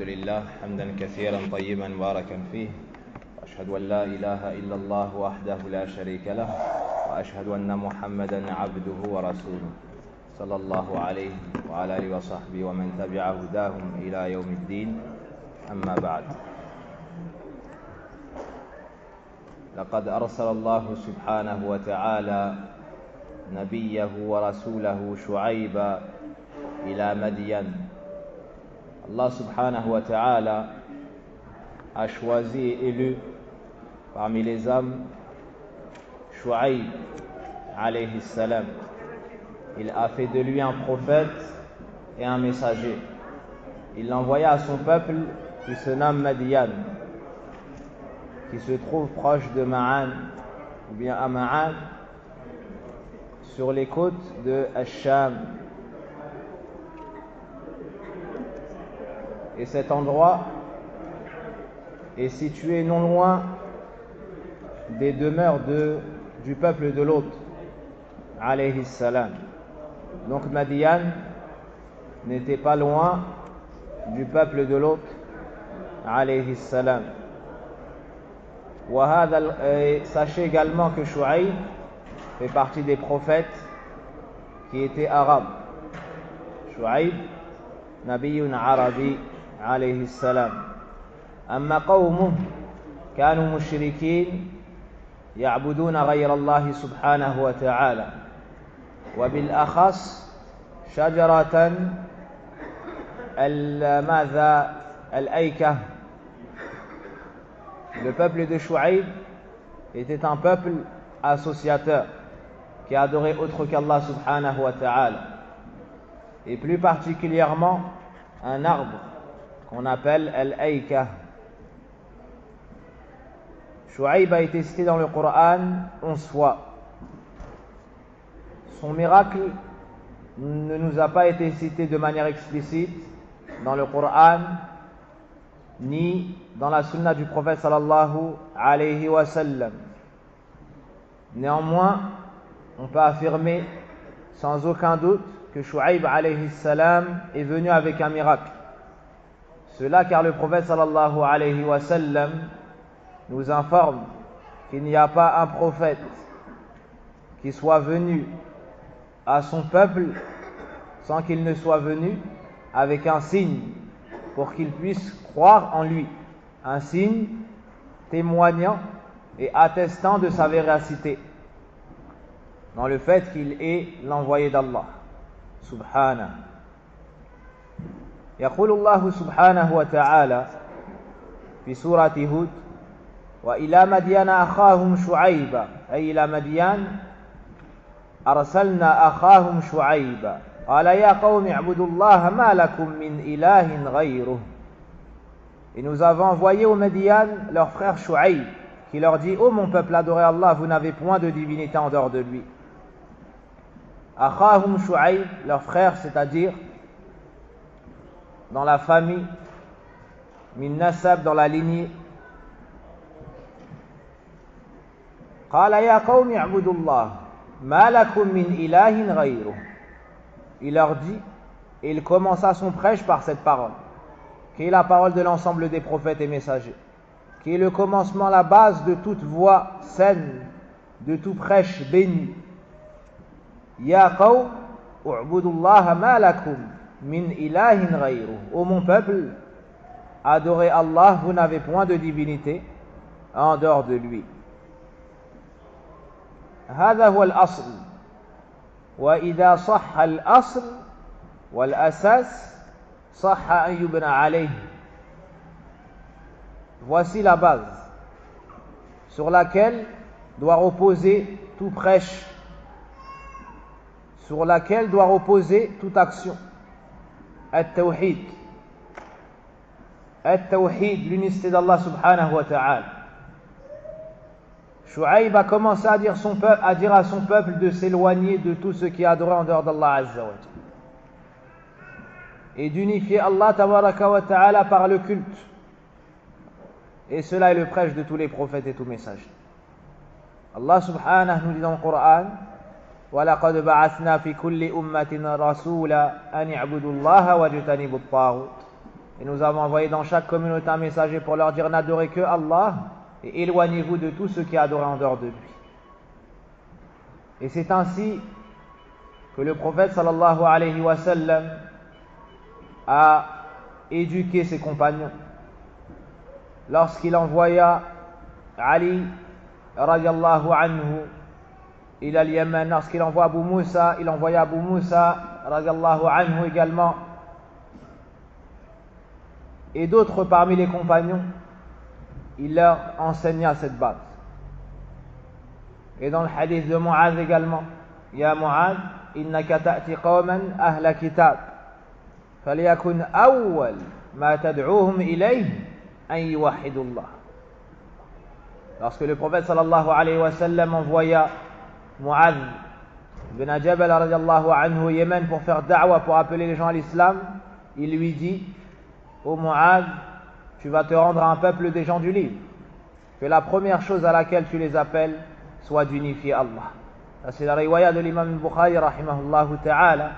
لله حمدا كثيرا طيبا مباركا فيه، وأشهد أن لا إله إلا الله وحده لا شريك له، وأشهد أن محمدا عبده ورسوله صلى الله عليه وعلى آله وصحبه ومن تبع هداهم إلى يوم الدين. أما بعد، لقد أرسل الله سبحانه وتعالى نبيه ورسوله شعيب إلى مدين. Allah subhanahu wa ta'ala a choisi et élu parmi les hommes Shu'aib alayhi salam. Il a fait de lui un prophète et un messager. Il l'envoya à son peuple qui se nomme Madian, qui se trouve proche de Ma'an, ou bien à Ma'an, sur les côtes de Ash-Sham. Et cet endroit est situé non loin des demeures du peuple de Lot, alayhi salam. Donc Madian n'était pas loin du peuple de Lot, alayhi salam. Sachez également que Shu'aib fait partie des prophètes qui étaient arabes. Shu'aib, nabiyyun arabi, عليه السلام. أما قومه كانوا مشركين يعبدون غير الله سبحانه وتعالى، وبالأخص شجرة الأيكة. Le peuple de Shu'aib était un peuple associateur qui adorait autre qu'Allah subhanahu wa ta'ala, et plus particulièrement un arbre qu'on appelle Al-Aïka. Shu'aib a été cité dans le Coran 11 fois. Son miracle ne nous a pas été cité de manière explicite dans le Coran ni dans la sunna du prophète sallallahu alayhi wa sallam. Néanmoins, on peut affirmer sans aucun doute que Shu'aib alayhi salam est venu avec un miracle. Cela car le prophète sallallahu alayhi wa sallam nous informe qu'il n'y a pas un prophète qui soit venu à son peuple sans qu'il ne soit venu avec un signe pour qu'il puisse croire en lui, un signe témoignant et attestant de sa véracité dans le fait qu'il est l'envoyé d'Allah subhanahu. يقول الله سبحانه وتعالى في سورة هود: وإلى مدين أخاهم شعيبا، أي إلى مديان أرسلنا أخاهم شعيبا قال يا قوم اعبدوا الله ما لكم من إله غيره. Et nous avons envoyé au Madian leur frère Shu'aib, qui leur dit: ô mon peuple, adorez Allah, vous n'avez point de divinité en dehors de lui. Akhahum Shu'aib, leur frère, c'est-à-dire dans la famille, min nasab, dans la lignée. Qala ya qawmi i'budullah ma lakum min ilahin ghayruh. Il leur dit, et il commença son prêche par cette parole, qui est la parole de l'ensemble des prophètes et messagers, qui est le commencement, la base de toute voie saine, de tout prêche béni. Ya qawm u'budullah ma lakum min ilahin ghayruh. Ô mon peuple, adorez Allah, vous n'avez point de divinité en dehors de lui. هذا هو الأصل، وإذا صح الأصل والأساس صح أن يبنى عليه. Voici la base sur laquelle doit reposer tout prêche, sur laquelle doit reposer toute action. At-Tawhid, l'unicité d'Allah subhanahu wa ta'ala. Shu'aib a commencé à dire à son peuple de s'éloigner de tout ce qui est adoré en dehors d'Allah azza wa jalla, et d'unifier Allah tabaraka wa ta'ala par le culte. Et cela est le prêche de tous les prophètes et tous messagers. Allah subhanahu nous dit dans le Coran: وَلَقَدْ بَعَثْنَا فِي كُلِّ أُمَّةٍ رَسُولًا أَنِ اعْبُدُوا اللَّهَ وَاجْتَنِبُوا الطَّاغُوتَ. Et nous avons envoyé dans chaque communauté un messager pour leur dire: n'adorez que Allah et éloignez-vous de tout ce qui est adoré en dehors de lui. Et c'est ainsi que le prophète sallallahu alayhi wa sallam a éduqué ses compagnons. Lorsqu'il envoya Ali radiallahu anhu ila al-Yaman, lorsqu'il envoya Abu Moussa radiallahu anhu également, et d'autres parmi les compagnons, il leur enseigna cette base. Et dans le hadith de Mu'adh également: Ya Mu'adh, innaka ta'ti qawman ahla kitab, falyakun awwal ma tad'uhum ilayhi an yuwahhidu Allah. Lorsque le prophète sallallahu alayhi wa sallam envoya Mu'adh bin Jabal radiallahu anhu au Yémen pour faire da'wa, pour appeler les gens à l'islam, il lui dit: ô Mu'adh, tu vas te rendre à un peuple des gens du livre, que la première chose à laquelle tu les appelles soit d'unifier Allah. Ça, c'est la riwaya de l'imam Bukhari rahimahullahu ta'ala.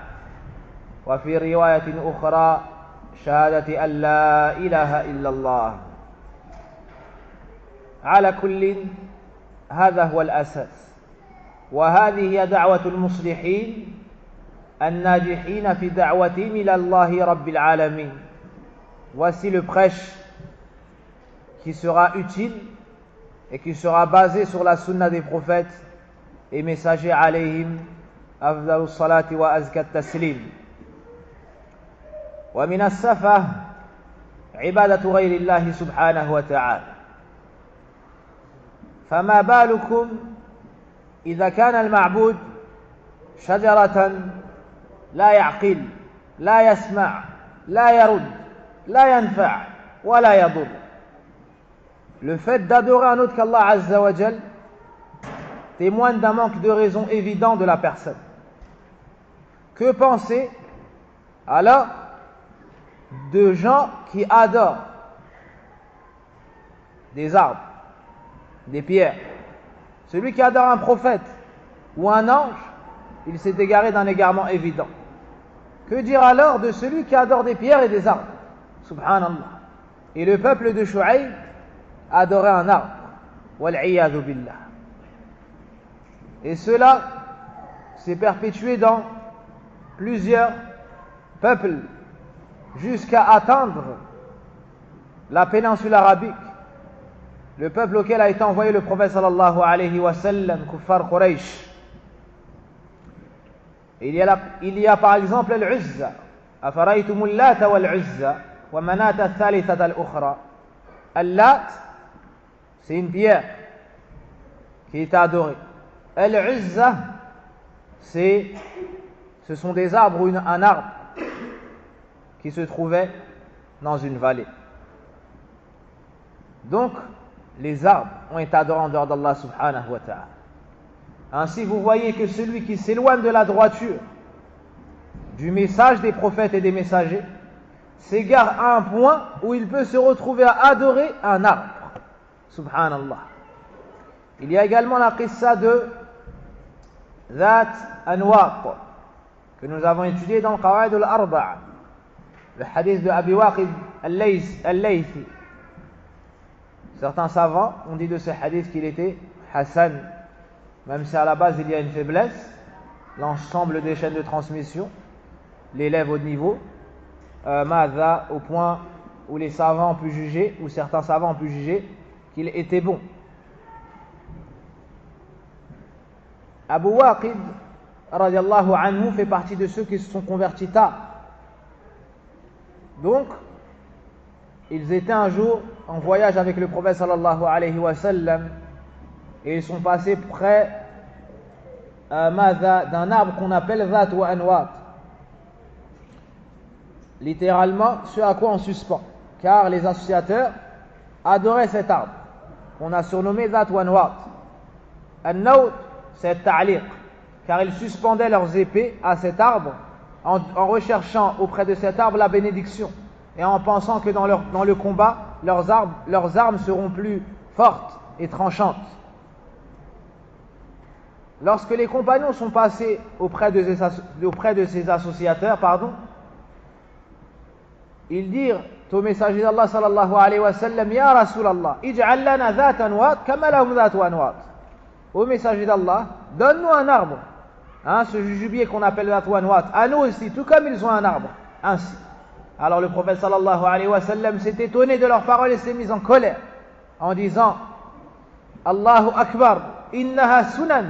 Wa fi riwayatin ukhra shahadati an la ilaha illallah. على كل هذا هو الأساس، وهذه هي دعوة المصلحين الناجحين في دعوتهم إلى الله رب العالمين. Voici le prêche qui sera utile et qui sera basé sur la sunna des prophètes et messagers alayhim afdalu salati wa azka taslim. Wa min as-safah ibadatu ghayri Allah subhanahu wa ta'ala. فما بالكم إذا كان المعبود شجرة لا يعقل لا يسمع لا يرد لا ينفع ولا يضر. Le fait d'adorer un autre qu'Allah Azza wa Jal témoigne d'un manque de raison évident de la personne. Que penser alors de gens qui adorent des arbres, des pierres? Celui qui adore un prophète ou un ange, il s'est égaré d'un égarement évident. Que dire alors de celui qui adore des pierres et des arbres? Subhanallah. Et le peuple de Shu'aib adorait un arbre. Wal'iyadhu billah. Et cela s'est perpétué dans plusieurs peuples jusqu'à atteindre la péninsule arabique, le peuple auquel a été envoyé le prophète sallallahu alayhi wa sallam, Kuffar Quraysh. Il y a par exemple al-Uzza. أفرأيتم اللات والعزى ومناة الثالثة الأخرى. Al-Lat, c'est une pierre qui est adorée. Al-Uzza, ce sont des arbres ou un arbre qui se trouvait dans une vallée. Donc, les arbres ont été adorés en dehors d'Allah subhanahu wa ta'ala. Ainsi, vous voyez que celui qui s'éloigne de la droiture, du message des prophètes et des messagers, s'égare à un point où il peut se retrouver à adorer un arbre. Subhanallah. Il y a également la qissa de Zat Anwat que nous avons étudié dans le Qawaid al-Arba'a, le hadith de Abi Waqid al-Laythi. Certains savants ont dit de ce hadith qu'il était Hassan, même si à la base il y a une faiblesse. L'ensemble des chaînes de transmission l'élève au niveau Madha, au point où les savants ont pu juger, ou certains savants ont pu juger qu'il était bon. Abu Waqid radiallahu anhu fait partie de ceux qui se sont convertis tard. Donc, ils étaient un jour en voyage avec le prophète sallallahu alayhi wa sallam et ils sont passés près d'un arbre qu'on appelle Zat wa Anwat. Littéralement, ce à quoi on suspend. Car les associateurs adoraient cet arbre qu'on a surnommé Zat wa Anwat. An-Nawt, c'est ta'liq, car ils suspendaient leurs épées à cet arbre en recherchant auprès de cet arbre la bénédiction et en pensant que dans le combat, leurs armes seront plus fortes et tranchantes. Lorsque les compagnons sont passés auprès de ces associateurs, ils dirent au messager d'Allah sallallahu alayhi wa sallam, Ya Rasulallah, ij'al lana dhat anwat kama lahum dhat anwat. Au messager d'Allah, donne-nous un arbre. Hein, ce jujubier qu'on appelle dhat anwat, à nous aussi, tout comme ils ont un arbre. Ainsi. Alors le prophète sallallahu alayhi wa sallam s'est étonné de leurs paroles et s'est mis en colère en disant Allahu Akbar, innaha sunan.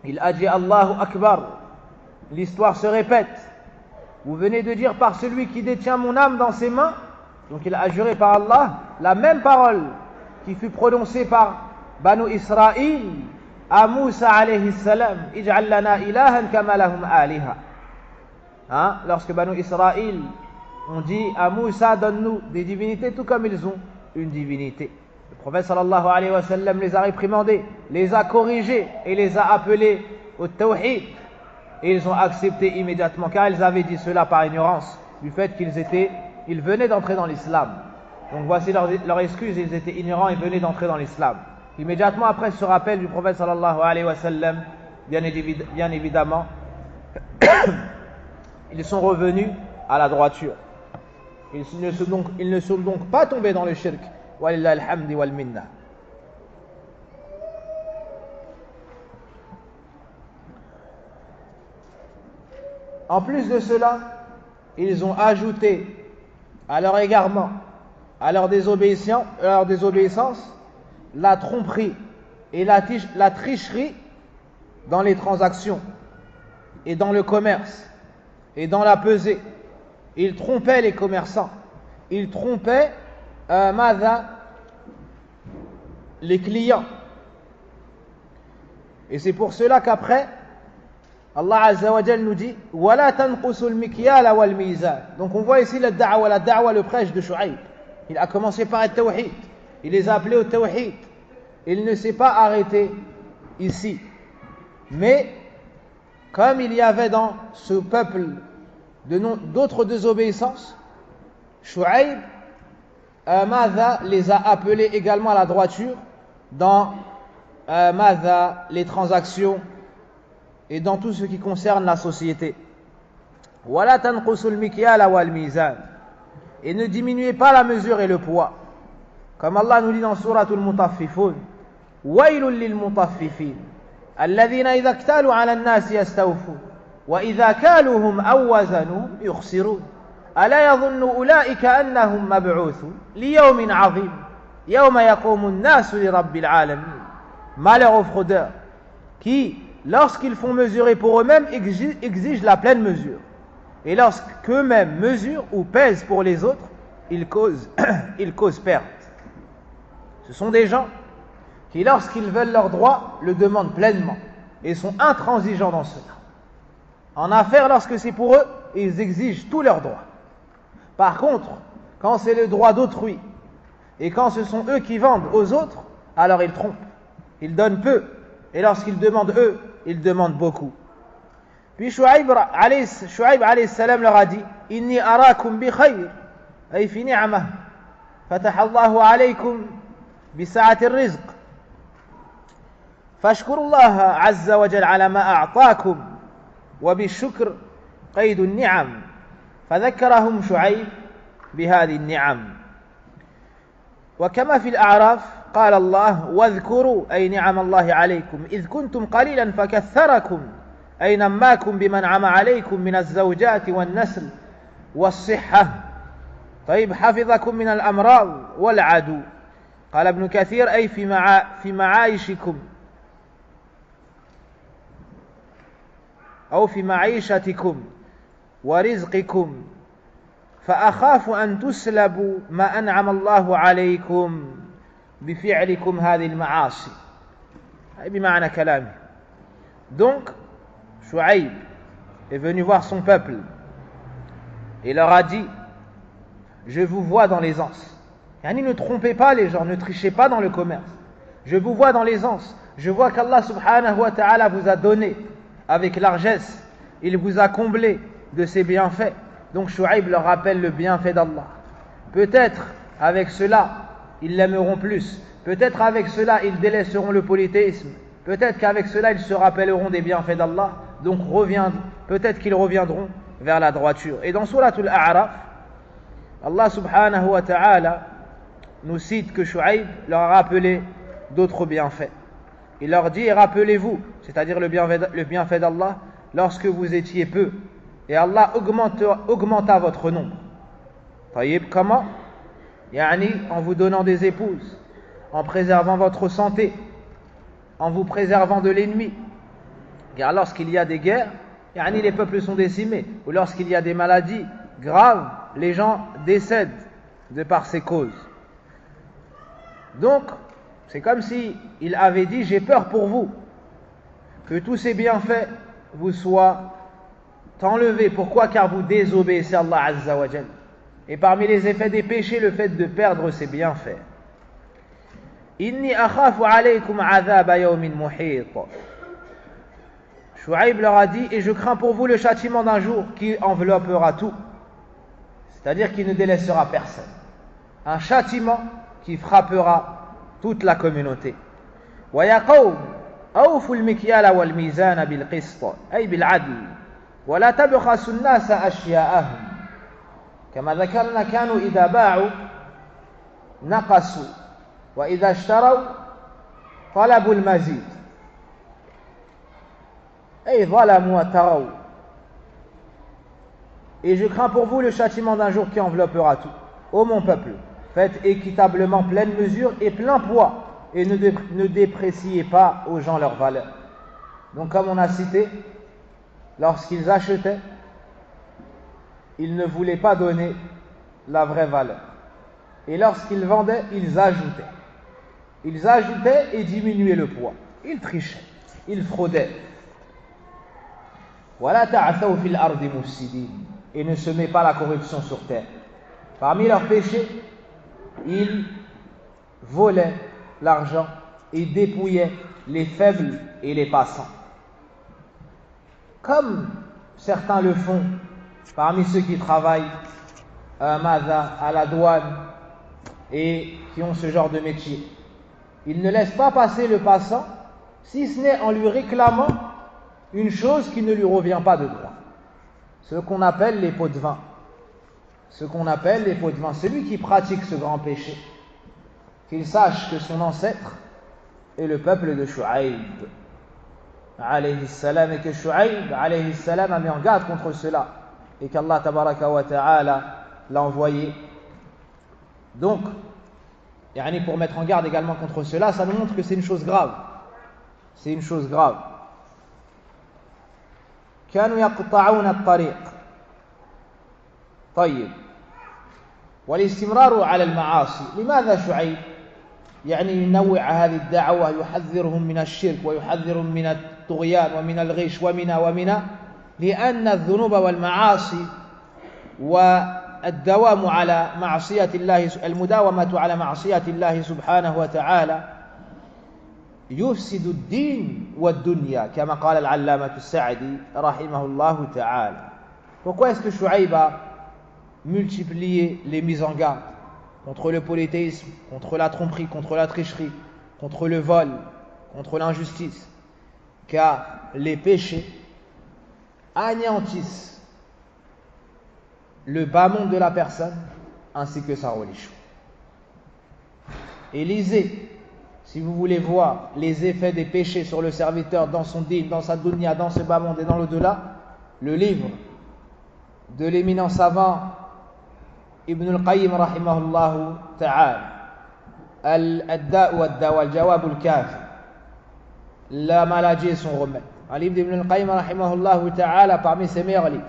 Il a dit Allahu Akbar. L'histoire se répète. Vous venez de dire par celui qui détient mon âme dans ses mains. Donc il a juré par Allah la même parole qui fut prononcée par Banu Israël à Moussa alayhi salam. Ij'al lana ilahan kama lahum aliha. Hein? Lorsque Banu Israël ont dit à Moussa, donne-nous des divinités tout comme ils ont une divinité. Le prophète sallallahu alayhi wa sallam les a réprimandés, les a corrigés et les a appelés au tawhid. Et ils ont accepté immédiatement, car ils avaient dit cela par ignorance du fait ils venaient d'entrer dans l'islam. Donc voici leur excuse, ils étaient ignorants et venaient d'entrer dans l'islam. Immédiatement après ce rappel du prophète sallallahu alayhi wa sallam, bien évidemment, ils sont revenus à la droiture. Ils ne sont donc pas tombés dans le shirk. Walillahi alhamdi wal minna. En plus de cela, ils ont ajouté à leur égarement, à leur désobéissance, la tromperie et la tricherie dans les transactions et dans le commerce et dans la pesée. Ils trompaient les commerçants, ils trompaient les clients. Et c'est pour cela qu'après, Allah Azza wa Jal nous dit Wala tanqusul mikyala wal mizan. Donc on voit ici la da'wa, le prêche de Shu'aib. Il a commencé par être tawhid. Il les a appelés au tawhid. Il ne s'est pas arrêté ici. Mais comme il y avait dans ce peuple d'autres désobéissances, Shu'aib les a appelés également à la droiture dans les transactions et dans tout ce qui concerne la société. Wala tanqusul mikyala wal mizan. Et ne diminuez pas la mesure et le poids. Comme Allah nous dit dans Suratul Mutaffifun, Waylul lil mutaffifin, alladhina idha iktalu ala an-nas yastawfun, wa idha kaluhum aw wazanuhum yukhsirun. Ala yadhunnu ulaika annahum mab'uthun li yawmin 'azim, yawma yaqumu an-nasu li rabbil 'alamin. Malheur aux fraudeurs qui, lorsqu'ils font mesurer pour eux-mêmes, exigent la pleine mesure. Et lorsqu'eux-mêmes mesurent ou pèsent pour les autres, ils causent perte. Ce sont des gens qui, lorsqu'ils veulent leurs droits, le demandent pleinement et sont intransigeants dans cela. En affaires, lorsque c'est pour eux, ils exigent tous leurs droits. Par contre, quand c'est le droit d'autrui et quand ce sont eux qui vendent aux autres, alors ils trompent. Ils donnent peu. Et lorsqu'ils demandent eux, ils demandent beaucoup. Puis Shu'aib alayhi salam leur a dit Inni arakum bi khayr, ay fi ni'mah, fataha Allahu alaykum bi sa'ati rizq, fashkuru Allah azza wa jal ala ma a'taakum, wa bi shukr qaydu ni'am, fadhakkarahum Shu'aib bi hadhi ni'am. وكما في الأعراف قال الله واذكروا أي نعم الله عليكم إذ كنتم قليلا فكثركم أي نماكم بمنعم عليكم من الزوجات والنسل والصحة طيب حفظكم من الأمراض والعدو. قال ابن كثير أي في معايشكم أو في معيشتكم ورزقكم فأخاف أن تسلبوا ما أنعم الله عليكم بفعلكم هذه المعاصي. أي بمعنى كلامه. Donc Shu'aib est venu voir son peuple et leur a dit je vous vois dans l'aisance. Yani ne trompez pas les gens, ne trichez pas dans le commerce. Je vous vois dans l'aisance. Je vois qu'Allah subhanahu wa ta'ala vous a donné avec largesse. Il vous a comblé de ses bienfaits. Donc Shu'aib leur rappelle le bienfait d'Allah. Peut-être avec cela, ils l'aimeront plus. Peut-être avec cela, ils délaisseront le polythéisme. Peut-être qu'avec cela, ils se rappelleront des bienfaits d'Allah. Donc peut-être qu'ils reviendront vers la droiture. Et dans Surat Al-A'raf, Allah subhanahu wa ta'ala nous cite que Shu'aib leur a rappelé d'autres bienfaits. Il leur dit, rappelez-vous, c'est-à-dire le bienfait d'Allah, lorsque vous étiez peu, et Allah augmenta votre nombre. Taïb, comment? Yani, en vous donnant des épouses, en préservant votre santé, en vous préservant de l'ennemi. Car lorsqu'il y a des guerres, yani les peuples sont décimés, ou lorsqu'il y a des maladies graves, les gens décèdent de par ces causes. Donc, c'est comme si il avait dit, j'ai peur pour vous, que tous ces bienfaits vous soient enlevés. Pourquoi? Car vous désobéissez à Allah Azza wa Jal. Et parmi les effets des péchés, le fait de perdre ses bienfaits. Inni akhafu alaykum adhaba yawmin muhit. Shu'aib leur a dit, et je crains pour vous le châtiment d'un jour qui enveloppera tout. C'est-à-dire qui ne délaissera personne. Un châtiment qui frappera toute la communauté. Wa ya qawm awfu al-mikyala wal mizana bil qist ay bil adl wa la tabkhasu an-nasa ashya'ahum kama dhakarna kanu idha ba'u naqasu wa idha ishtaraw talabu al-mazid ay zalamu wa taraw. Et je crains pour vous le châtiment d'un jour qui enveloppera tout. Ô mon peuple, faites équitablement pleine mesure et plein poids, et ne dépréciez pas aux gens leur valeur. Donc comme on a cité, lorsqu'ils achetaient, ils ne voulaient pas donner la vraie valeur. Et lorsqu'ils vendaient, ils ajoutaient. Ils ajoutaient et diminuaient le poids. Ils trichaient, ils fraudaient. Voilà ta'athaw fil ardi mufsidin. Et ne semez pas la corruption sur terre. Parmi leurs péchés, ils volaient l'argent et dépouillaient les faibles et les passants. Comme certains le font parmi ceux qui travaillent à la douane et qui ont ce genre de métier. Ils ne laissent pas passer le passant, si ce n'est en lui réclamant une chose qui ne lui revient pas de droit. Ce qu'on appelle les pots de vin. Ce qu'on appelle les pots de vin. Celui qui pratique ce grand péché, qu'il sache que son ancêtre est le peuple de Shu'aib alayhi salam, et que Shu'aib alayhi salam a mis en garde contre cela, et qu'Allah tabaraka wa ta'ala l'a envoyé. Donc, pour mettre en garde également contre cela, ça nous montre que c'est une chose grave. C'est une chose grave. كانوا يقطعون الطريق. طيب والاستمرار على المعاصي. لماذا شعيب ينوع هذه الدعوة، يحذرهم من الشرك ويحذرهم من الطغيان ومن الغش ومن لأن الذنوب والمعاصي والدوام على معصية الله، المداومة على معصية الله سبحانه وتعالى يفسد الدين والدنيا كما قال العلامة السعدي رحمه الله تعالى. Pourquoi est-ce que Shu'aib a multiplié les mises en garde contre le polythéisme, contre la tromperie, contre la tricherie, contre le vol, contre l'injustice? Car les péchés anéantissent le bas monde de la personne ainsi que sa religion. Et lisez, si vous voulez voir les effets des péchés sur le serviteur dans son dîn, dans sa dunya, dans ce bas monde et dans l'au-delà, le livre de l'éminent savant Ibn al-Qayyim rahimahullah ta'ala, Al-Da'u wad-Dawa, Al-Jawab al-Kafi, la maladie et son remède. Un livre d'Ibn al-Qayyim rahimahullah ta'ala, parmi ses meilleurs livres.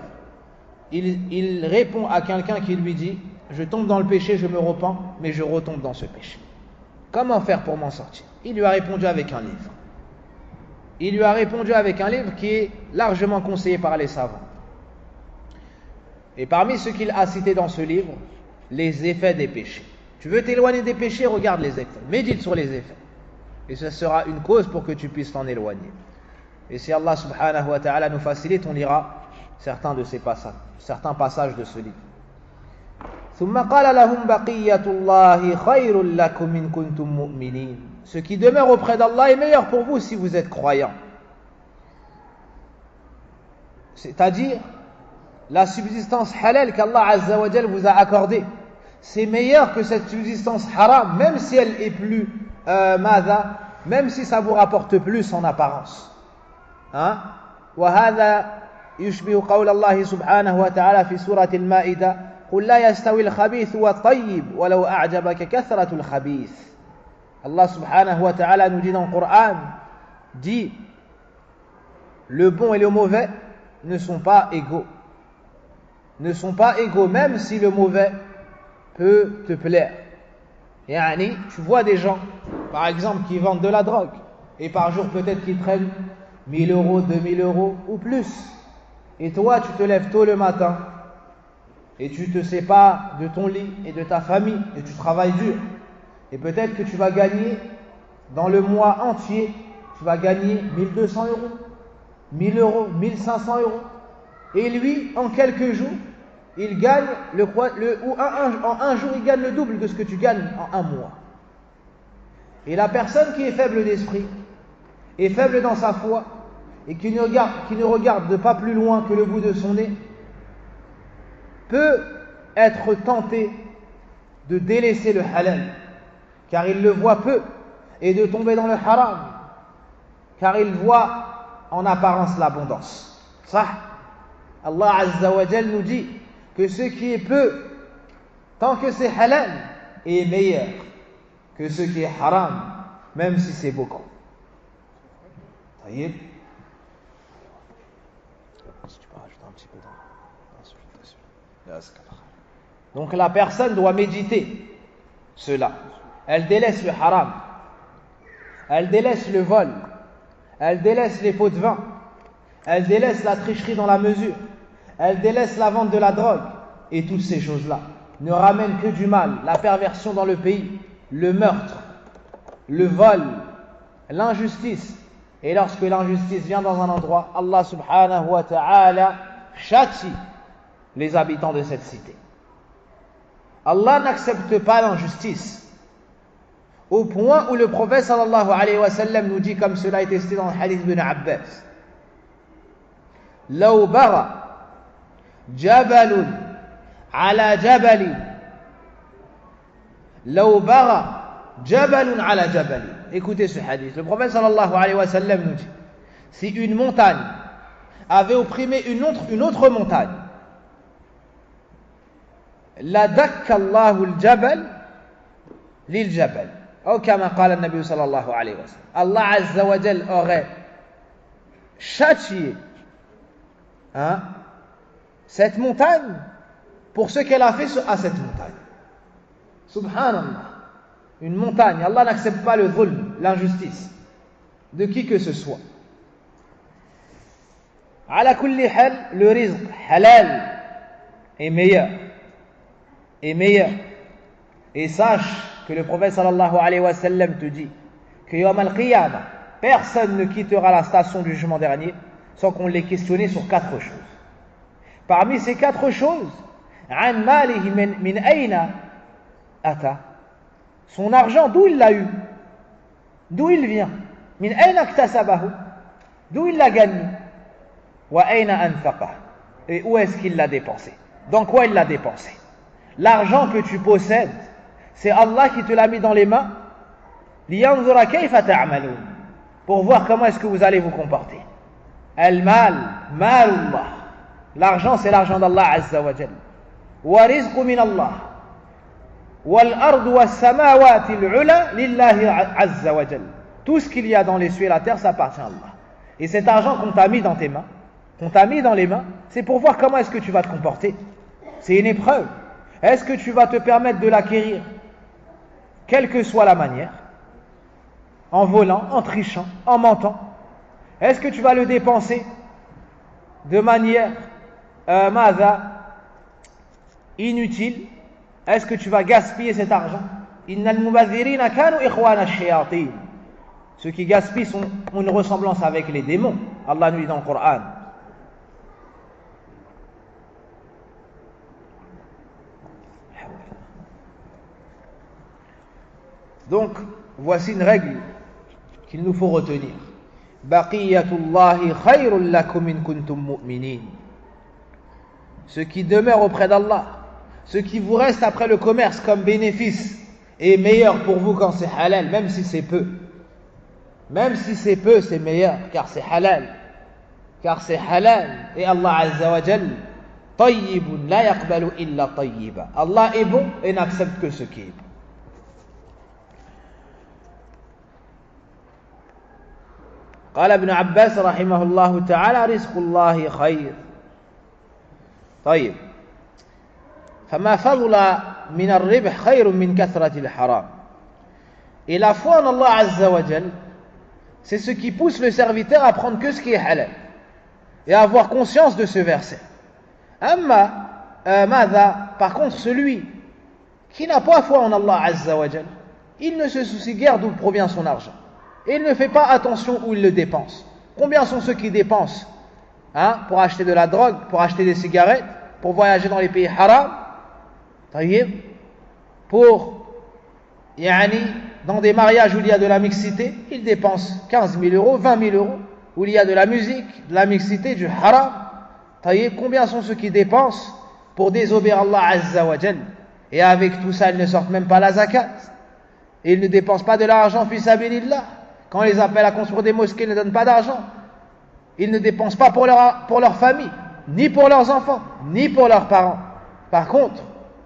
Il répond à quelqu'un qui lui dit, je tombe dans le péché, je me repens, mais je retombe dans ce péché. Comment faire pour m'en sortir? Il lui a répondu avec un livre. Il lui a répondu avec un livre qui est largement conseillé par les savants. Et parmi ce qu'il a cité dans ce livre, les effets des péchés. Tu veux t'éloigner des péchés, regarde les effets. Médite sur les effets. Et ce sera une cause pour que tu puisses t'en éloigner. Et si Allah subhanahu wa ta'ala nous facilite, on lira certains passages de ce livre. ثم قال لهم بقية الله خير لكم إن كنتم مؤمنين. Ce qui demeure auprès d'Allah est meilleur pour vous si vous êtes croyants. C'est-à-dire la subsistance halal qu'Allah Azza wa Jal vous a accordée, c'est meilleur que cette subsistance haram, même si elle est plus même si ça vous rapporte plus en apparence. Hein? وهذا يشبه قول الله سبحانه وتعالى في سورة المائدة قل لا يستوي الخبيث والطيب ولو أعجبك كثرة الخبيث. Allah subhanahu wa ta'ala nous dit dans le Coran, dit le bon et le mauvais ne sont pas égaux. Ne sont pas égaux, même si le mauvais peut te plaire. Yani, tu vois des gens, par exemple, qui vendent de la drogue, et par jour peut-être qu'ils prennent 1000 euros, 2000 euros ou plus. Et toi, tu te lèves tôt le matin, et tu te sépares de ton lit et de ta famille, et tu travailles dur. Et peut-être que tu vas gagner, dans le mois entier, tu vas gagner 1200 euros, 1000 euros, 1500 euros. Et lui, en quelques jours, il gagne en un jour, il gagne le double de ce que tu gagnes en un mois. Et la personne qui est faible d'esprit, est faible dans sa foi, et qui ne regarde pas plus loin que le bout de son nez, peut être tenté de délaisser le halal, car il le voit peu, et de tomber dans le haram, car il voit en apparence l'abondance. Ça, Allah Azza wa Jal nous dit que ce qui est peu, tant que c'est halal, est meilleur que ce qui est haram, même si c'est beaucoup. Si tu peux rajouter un petit peu dans donc la personne doit méditer cela. Elle délaisse le haram, elle délaisse le vol, elle délaisse les pots de vin, elle délaisse la tricherie dans la mesure, elle délaisse la vente de la drogue, et toutes ces choses-là ne ramènent que du mal, la perversion dans le pays, le meurtre, le vol, l'injustice. Et lorsque l'injustice vient dans un endroit, Allah subhanahu wa ta'ala châtie les habitants de cette cité. Allah n'accepte pas l'injustice, au point où le prophète sallallahu alayhi wa sallam nous dit, comme cela est testé dans le hadith d'Ibn Abbas, لو بغى جبل على جبل لو بغى جبل على جبل. Écoutez ce hadith. Le prophète sallallahu alayhi wa sallam nous dit, si une montagne avait opprimé une autre montagne, la dakka Allahu al-jabal lil-jabal. Ou comme قال النبي صلى الله عليه وسلم. Allah Azza wa Jal aurait châtié cette montagne pour ce qu'elle a fait à cette montagne. Subhanallah. Une montagne, Allah n'accepte pas le dhulm, l'injustice de qui que ce soit. Ala kulli hal, le rizq halal est meilleur. Et sache que le prophète sallallahu alayhi wa sallam te dit que yawm al-qiyamah, personne ne quittera la station du jugement dernier sans qu'on l'ait questionné sur 4 choses. Parmi ces 4 choses, an malihi min ayna ata, son argent, d'où il l'a eu, d'où il vient, min ayna iktasabahu, d'où il l'a gagné, wa ayna anfaqah, et où est-ce qu'il l'a dépensé, dans quoi il l'a dépensé. L'argent que tu possèdes, c'est Allah qui te l'a mis dans les mains, liyanzura kayfa ta'malun, pour voir comment est-ce que vous allez vous comporter. Al-mal, malullah, l'argent c'est l'argent d'Allah Azza wa Jal, wa rizqu min Allah, wal-ardu was-samawati al-ula lillahi Azza wa Jal. Tout ce qu'il y a dans les cieux et la terre, ça appartient à Allah. Et cet argent qu'on t'a mis dans tes mains, qu'on t'a mis dans les mains, c'est pour voir comment est-ce que tu vas te comporter. C'est une épreuve. Est-ce que tu vas te permettre de l'acquérir, quelle que soit la manière, en volant, en trichant, en mentant? Est-ce que tu vas le dépenser de manière inutile? Est-ce que tu vas gaspiller cet argent? Innal mubadhirina kanu ikhwana ash-shayatin. Ceux qui gaspillent ont une ressemblance avec les démons. Allah nous dit dans le Coran. Donc, voici une règle qu'il nous faut retenir. Baqiyatullahi khayrun lakum in kuntum mu'minin. ce qui demeure auprès d'Allah, ce qui vous reste après le commerce comme bénéfice est meilleur pour vous quand c'est halal, même si c'est peu. Même si c'est peu, c'est meilleur, car c'est halal. Car c'est halal. Et Allah Azza wa Jal, tayyibun la yaqbalu illa tayyiba. Allah est bon et n'accepte que ce qui est bon. قال ابن عباس رحمه الله تعالى رزق الله خير طيب فما فضل من الربح خير من كثرة الحرام. Et la foi en Allah Azza wa Jal, c'est ce qui pousse le serviteur à prendre que ce qui est halal et à avoir conscience de ce verset. Par contre, celui qui n'a pas foi en Allah Azza wa Jal, il ne se soucie guère d'où provient son argent. Et il ne fait pas attention où il le dépense. Combien sont ceux qui dépensent pour acheter de la drogue, pour acheter des cigarettes, pour voyager dans les pays haram, pour dans des mariages où il y a de la mixité, ils dépensent 15 000 euros, 20 000 euros, où il y a de la musique, de la mixité, du haram. Combien sont ceux qui dépensent pour désobéir Allah Azza wa Jal, et avec tout ça ils ne sortent même pas la zakat, et ils ne dépensent pas de l'argent fi sabilillah. Quand on les appelle à construire des mosquées, ils ne donnent pas d'argent. Ils ne dépensent pas pour leur famille, ni pour leurs enfants, ni pour leurs parents. Par contre,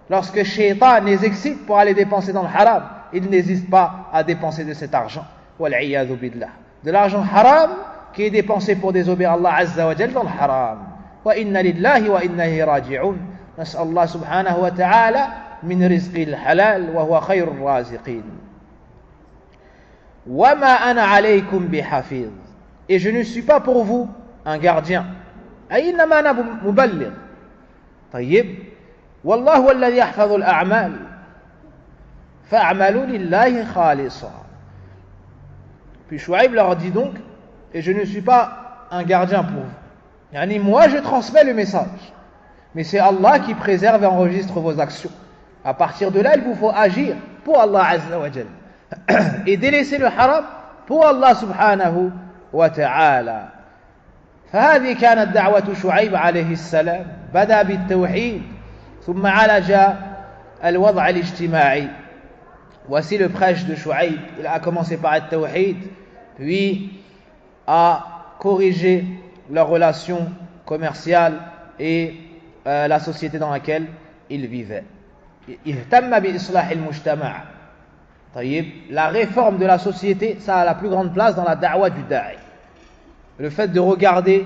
lorsque Shaitan les excite pour aller dépenser dans le haram, ils n'hésitent pas à dépenser de cet argent. Wal'iyadhu billah. De l'argent haram qui est dépensé pour désobéir Allah Azza wa Jal dans le haram. Wa inna lillahi wa inna ilayhi raji'un. Nas'al Allah subhanahu wa ta'ala min rizqil halal wa huwa khayrul raziqin. وَمَا أَنَا عَلَيْكُمْ بِحَفِيظ. Et je ne suis pas pour vous un gardien. أي إنما أنا مبلغ. طيب والله هو الذي يحفظ الأعمال فَأَعْمَلُوا لِلَّهِ خَالِصًا. Puis Shuaib leur dit donc, et je ne suis pas un gardien pour vous. Moi je transmets le message, mais c'est Allah qui préserve et enregistre vos actions. À partir de là, il vous faut agir pour Allah Azza wa Jal et délaisser le haram pour Allah subhanahu wa ta'ala. فهذه كانت دعوة شعيب عليه السلام. بدأ بالتوحيد ثم عالج الوضع الاجتماعي. Voici le prêche de Shuaib. Il a commencé par le tawhid, puis a corrigé leurs relations commerciales et la société dans laquelle ils vivaient. اهتم بإصلاح المجتمع. La réforme de la société, ça a la plus grande place dans la da'wa du da'i. Le fait de regarder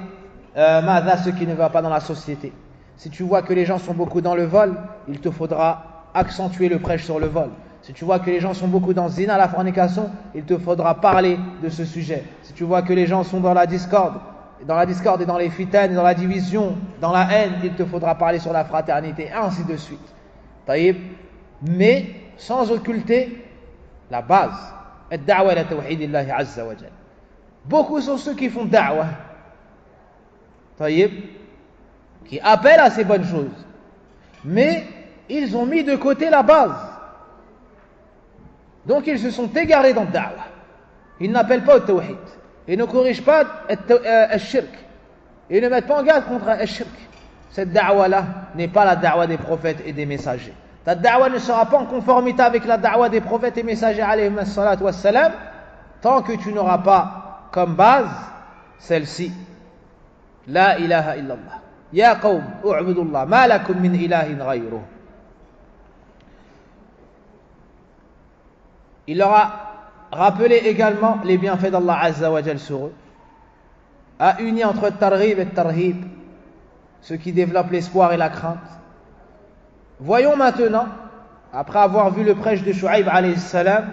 ce qui ne va pas dans la société. Si tu vois que les gens sont beaucoup dans le vol, il te faudra accentuer le prêche sur le vol. Si tu vois que les gens sont beaucoup dans zina, la fornication, il te faudra parler de ce sujet. Si tu vois que les gens sont dans la discorde et dans les fitanes, dans la division, dans la haine, il te faudra parler sur la fraternité, ainsi de suite. Mais sans occulter la base, ad-da'wa ila tawhidillahi azza wa jal. Beaucoup sont ceux qui font da'wa, qui appellent à ces bonnes choses, mais ils ont mis de côté la base. Donc ils se sont égarés dans le da'wa. Ils n'appellent pas au tawhid. Ils ne corrigent pas le shirk. Ils ne mettent pas en garde contre le shirk. Cette da'wa-là n'est pas la da'wa des prophètes et des messagers. Ta da'wa ne sera pas en conformité avec la da'wa des prophètes et messagers alayhim as-salatu was-salam tant que tu n'auras pas comme base celle-ci. La ilaha illallah. Ya qawm, u'budullah, ma lakum min ilahin ghayruh. Il leur a rappelé également les bienfaits d'Allah Azza wa Jal sur eux, a uni entre targhib et tarhib, ce qui développe l'espoir et la crainte. Voyons maintenant, après avoir vu le prêche de Shuaib alayhi salam,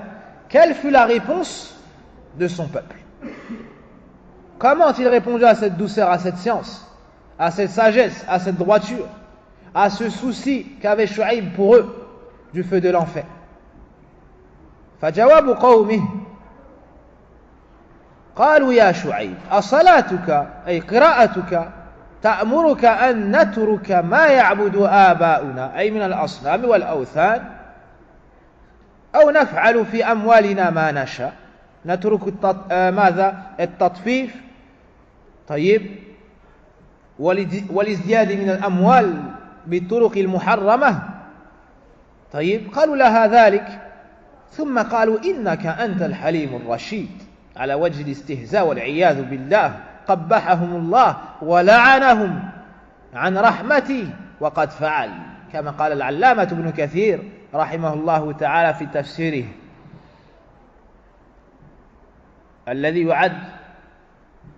quelle fut la réponse de son peuple. Comment ont-ils répondu à cette douceur, à cette science, à cette sagesse, à cette droiture, à ce souci qu'avait Shuaib pour eux du feu de l'enfer. فجواب قومه قالوا يا شعيب أصلاتك أي قراءتك تأمرك أن نترك ما يعبد آباؤنا أي من الأصنام والأوثان أو نفعل في أموالنا ما نشاء نترك التطفيف والازدياد من الأموال بالطرق المحرمة. طيب قالوا لها ذلك ثم قالوا إنك أنت الحليم الرشيد على وجه الاستهزاء والعياذ بالله قبحهم الله ولعنهم عن رحمتي وقد فعل كما قال العلامة ابن كثير رحمه الله تعالى في تفسيره الذي يعد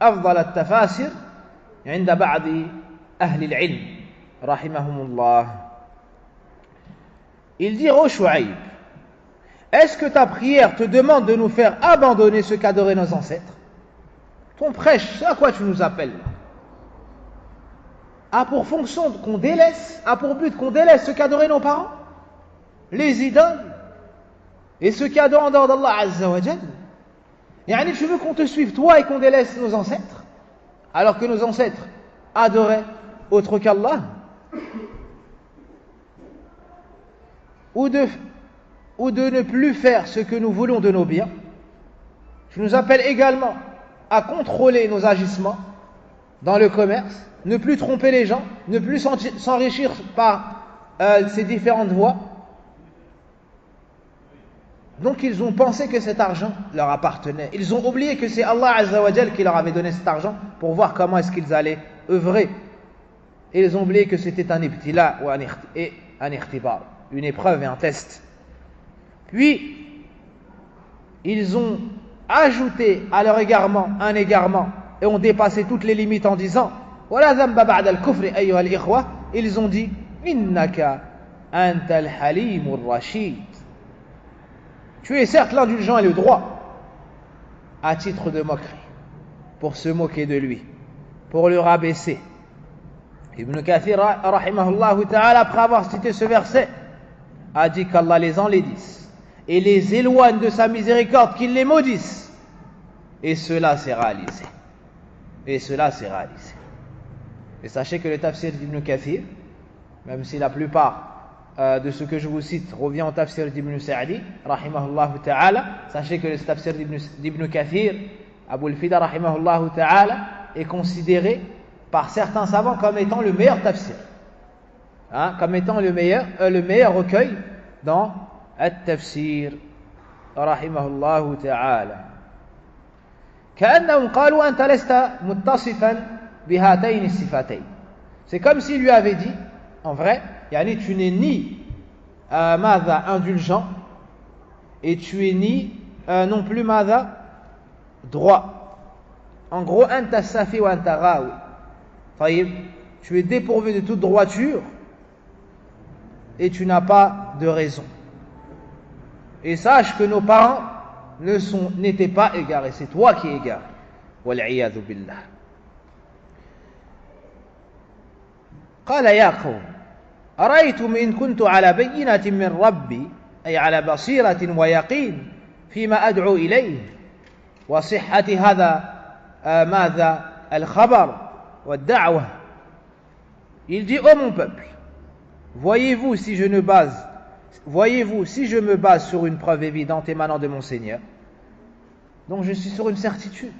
أفضل التفاسير عند بعض أهل العلم رحمهم الله. Il dit ô Chouaïb, est-ce que ta prière te demande de nous faire abandonner ce qu'adoraient nos ancêtres? Ton prêche, c'est à quoi tu nous appelles? A pour fonction qu'on délaisse, a pour but qu'on délaisse ce qu'adoraient nos parents, les idoles, et ceux qui adorent en dehors d'Allah Azza wa Jal. Yani tu veux qu'on te suive toi et qu'on délaisse nos ancêtres, alors que nos ancêtres adoraient autre qu'Allah? Ou de ne plus faire ce que nous voulons de nos biens. Tu nous appelles également à contrôler nos agissements dans le commerce, ne plus tromper les gens, ne plus s'enrichir par ces différentes voies. Donc ils ont pensé que cet argent leur appartenait. Ils ont oublié que c'est Allah Azza wa Jal qui leur avait donné cet argent pour voir comment est-ce qu'ils allaient œuvrer. Et ils ont oublié que c'était un ibtila ou un ikhtibar, une épreuve et un test. Puis, ils ont ajouté à leur égarement un égarement et ont dépassé toutes les limites en disant وَلَا ذَنْبَ بَعْدَ الْكُفْرِ أَيُّهَا الْإِخْوَةِ. Ils ont dit إِنَّكَ أَنْتَ الْحَلِيمُ الرَّشِيدُ. Tu es certes l'indulgent et le droit, à titre de moquerie, pour se moquer de lui, pour le rabaisser. Ibn Kathir, rahimahullah ta'ala, après avoir cité ce verset, a dit qu'Allah les enlaidisse et les éloigne de sa miséricorde, qu'il les maudisse. Et cela s'est réalisé. Et cela s'est réalisé. Et sachez que le tafsir d'Ibn Kathir, même si la plupart de ce que je vous cite revient au tafsir d'Ibn Sa'di, rahimahullah ta'ala, sachez que le tafsir d'Ibn Kathir, Abu al-Fida, rahimahullah ta'ala, est considéré par certains savants comme étant le meilleur tafsir, comme étant le meilleur recueil dans التفسير رحمه الله تعالى. كأنهم قالوا أنت لست متصفا بهاتين الصفتين. C'est comme s'il lui avait dit, en vrai, yani tu n'es ni ماذا indulgent et tu es ni non plus ماذا droit. En gros, أنت السافي وأنت غاوي. طيب, tu es dépourvu de toute droiture et tu n'as pas de raison. Et sache que nos parents n'étaient pas égarés, c'est toi qui es égaré. Wal'iyadhu billah. قال يا قوم أرأيتم إن كنت على بينة من ربي أي على بصيرة ويقين فيما أدعو إليه وصحة هذا ماذا الخبر والدعوة. Il dit ô mon peuple, voyez-vous si je me base sur une preuve évidente émanant de mon Seigneur. Donc je suis sur une certitude.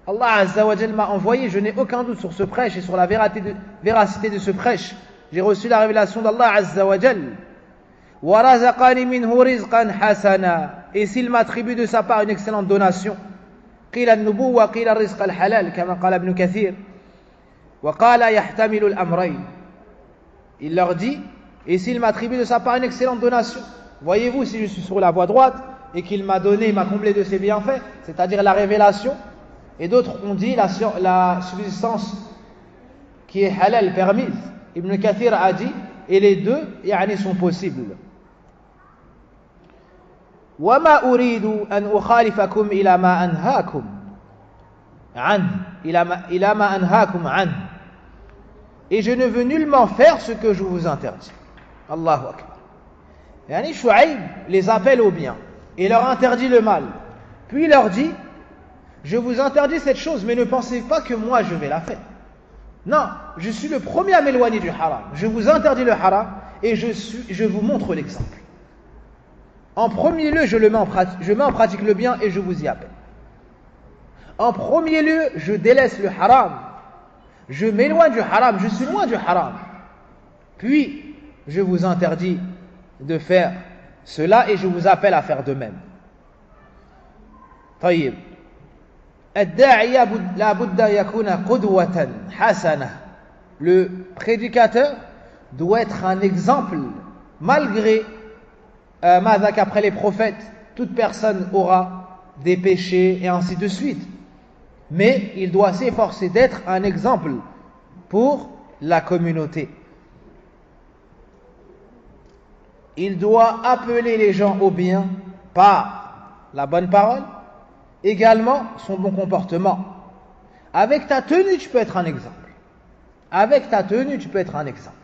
Allah Azza wa Jal m'a envoyé, je n'ai aucun doute sur ce prêche et sur la véracité de ce prêche. J'ai reçu la révélation d'Allah Azza wa Jal. وَرَزَقَنِي مِنْهُ رِزْقًا حَسَنًا. Et s'il m'attribue de sa part une excellente donation. قِيلَ النُّبُوَّةُ قِيلَ الرِّزْقَ الْحَلَالِ كما قال ابن كثير. وَقَالَ يَحْتَمِلُ الْأَمْرَيْنِ. Il leur dit, et s'il m'attribue de sa part une excellente donation, voyez-vous si je suis sur la voie droite et qu'il m'a comblé de ses bienfaits, c'est-à-dire la révélation, et d'autres ont dit la subsistance qui est halal, permise. Ibn Kathir a dit, et les deux sont possibles. وَمَا أُرِيدُ أَنْ أُخَالِفَكُمْ إِلَى مَا أَنْهَاكُمْ عَنْهُ. Et je ne veux nullement faire ce que je vous interdis. Allahu Akbar. Yani Chouaïb les appelle au bien et leur interdit le mal. Puis il leur dit, je vous interdis cette chose, mais ne pensez pas que moi je vais la faire. Non, je suis le premier à m'éloigner du haram. Je vous interdis le haram et je vous montre l'exemple. En premier lieu, je mets en pratique le bien et je vous y appelle. En premier lieu, je délaisse le haram. Je m'éloigne du haram, je suis loin du haram. puis je vous interdis de faire cela et je vous appelle à faire de même. طيب الداعية لابد أن يكون قدوة حسنة. Le prédicateur doit être un exemple, malgré qu'après les prophètes toute personne aura des péchés et ainsi de suite, mais il doit s'efforcer d'être un exemple pour la communauté. Il doit appeler les gens au bien par la bonne parole, également son bon comportement. Avec ta tenue, tu peux être un exemple. Avec ta tenue, tu peux être un exemple.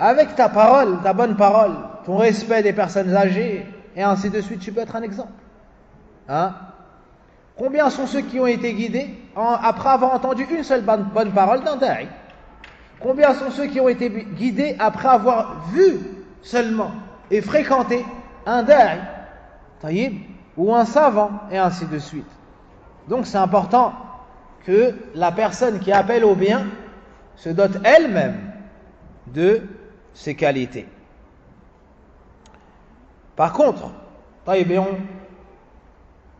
Avec ta parole, ta bonne parole, ton respect des personnes âgées, et ainsi de suite, tu peux être un exemple. Hein? Combien sont ceux qui ont été guidés après avoir entendu une seule bonne parole d'un da'i? Combien sont ceux qui ont été guidés après avoir vu seulement et fréquenté un da'i, taïb, ou un savant, et ainsi de suite. Donc c'est important que la personne qui appelle au bien se dote elle-même de ces qualités. Par contre, taïb,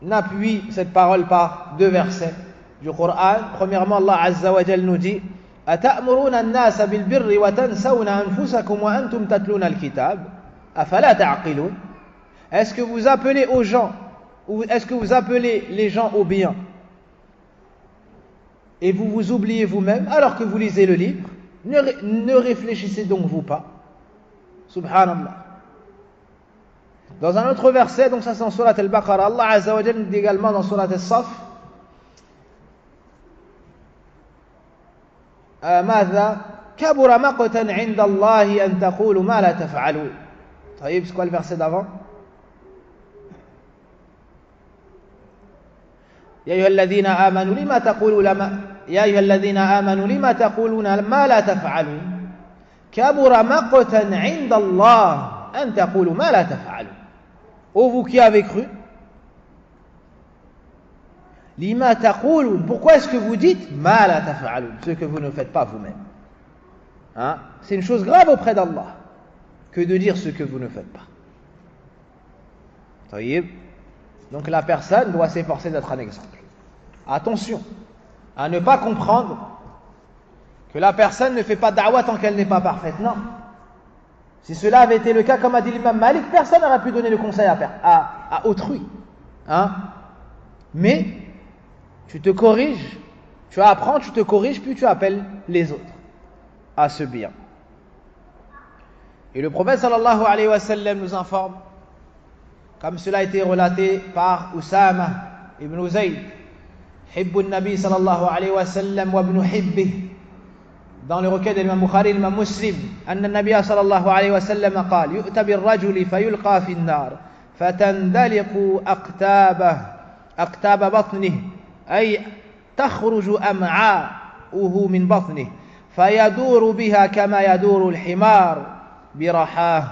on appuie cette parole par deux versets du Coran. Premièrement, Allah Azza wa Jal nous dit: أتأمرون الناس بالبر وتنسون أنفسكم وأنتم تتلون الكتاب أفلا تعقلون. Est-ce que vous appelez aux gens, ou est-ce que vous appelez les gens au bien et vous vous oubliez vous-même alors que vous lisez le livre? Ne réfléchissez donc vous pas. Subhanallah. Dans un autre verset, donc ça c'est en surat al-Baqarah, Allah Azza wa Jalla dit également dans surat al-Saf: ماذا كبر مقتا عند الله أن تقولوا ما لا تفعلون. طيب, c'est quoi le verset d'avant? يا أيها الذين آمنوا لما تقولون ما لا تفعلون كبر مقتا عند الله أن تقولوا ما لا تفعلون. Ô vous qui avez cru, lima taqulun, pourquoi est-ce que vous dites ma la taf'alun, ce que vous ne faites pas vous-même? Hein? C'est une chose grave auprès d'Allah que de dire ce que vous ne faites pas. Taïb. Donc la personne doit s'efforcer d'être un exemple. Attention à ne pas comprendre que la personne ne fait pas da'wah tant qu'elle n'est pas parfaite. Non. Si cela avait été le cas, comme a dit l'imam Malik, personne n'aurait pu donner le conseil à autrui. Hein? Mais tu te corriges, tu apprends, tu te corriges, puis tu appelles les autres à ce bien. Et le prophète sallallahu alayhi wa sallam nous informe, comme cela a été relaté par Usama ibn Zayd, Hibbu Nabi sallallahu alayhi wa sallam wa ibn Hibbih, dans le recueil de l'imam Bukhari et l'imam Muslim, أن النبي صلى الله عليه وسلم قال: يؤتى بالرجل فيلقى في النار فتندلق أقتاب بطنه، أي تخرج أمعاؤه من بطنه، فيدور بها كما يدور الحمار برحاه،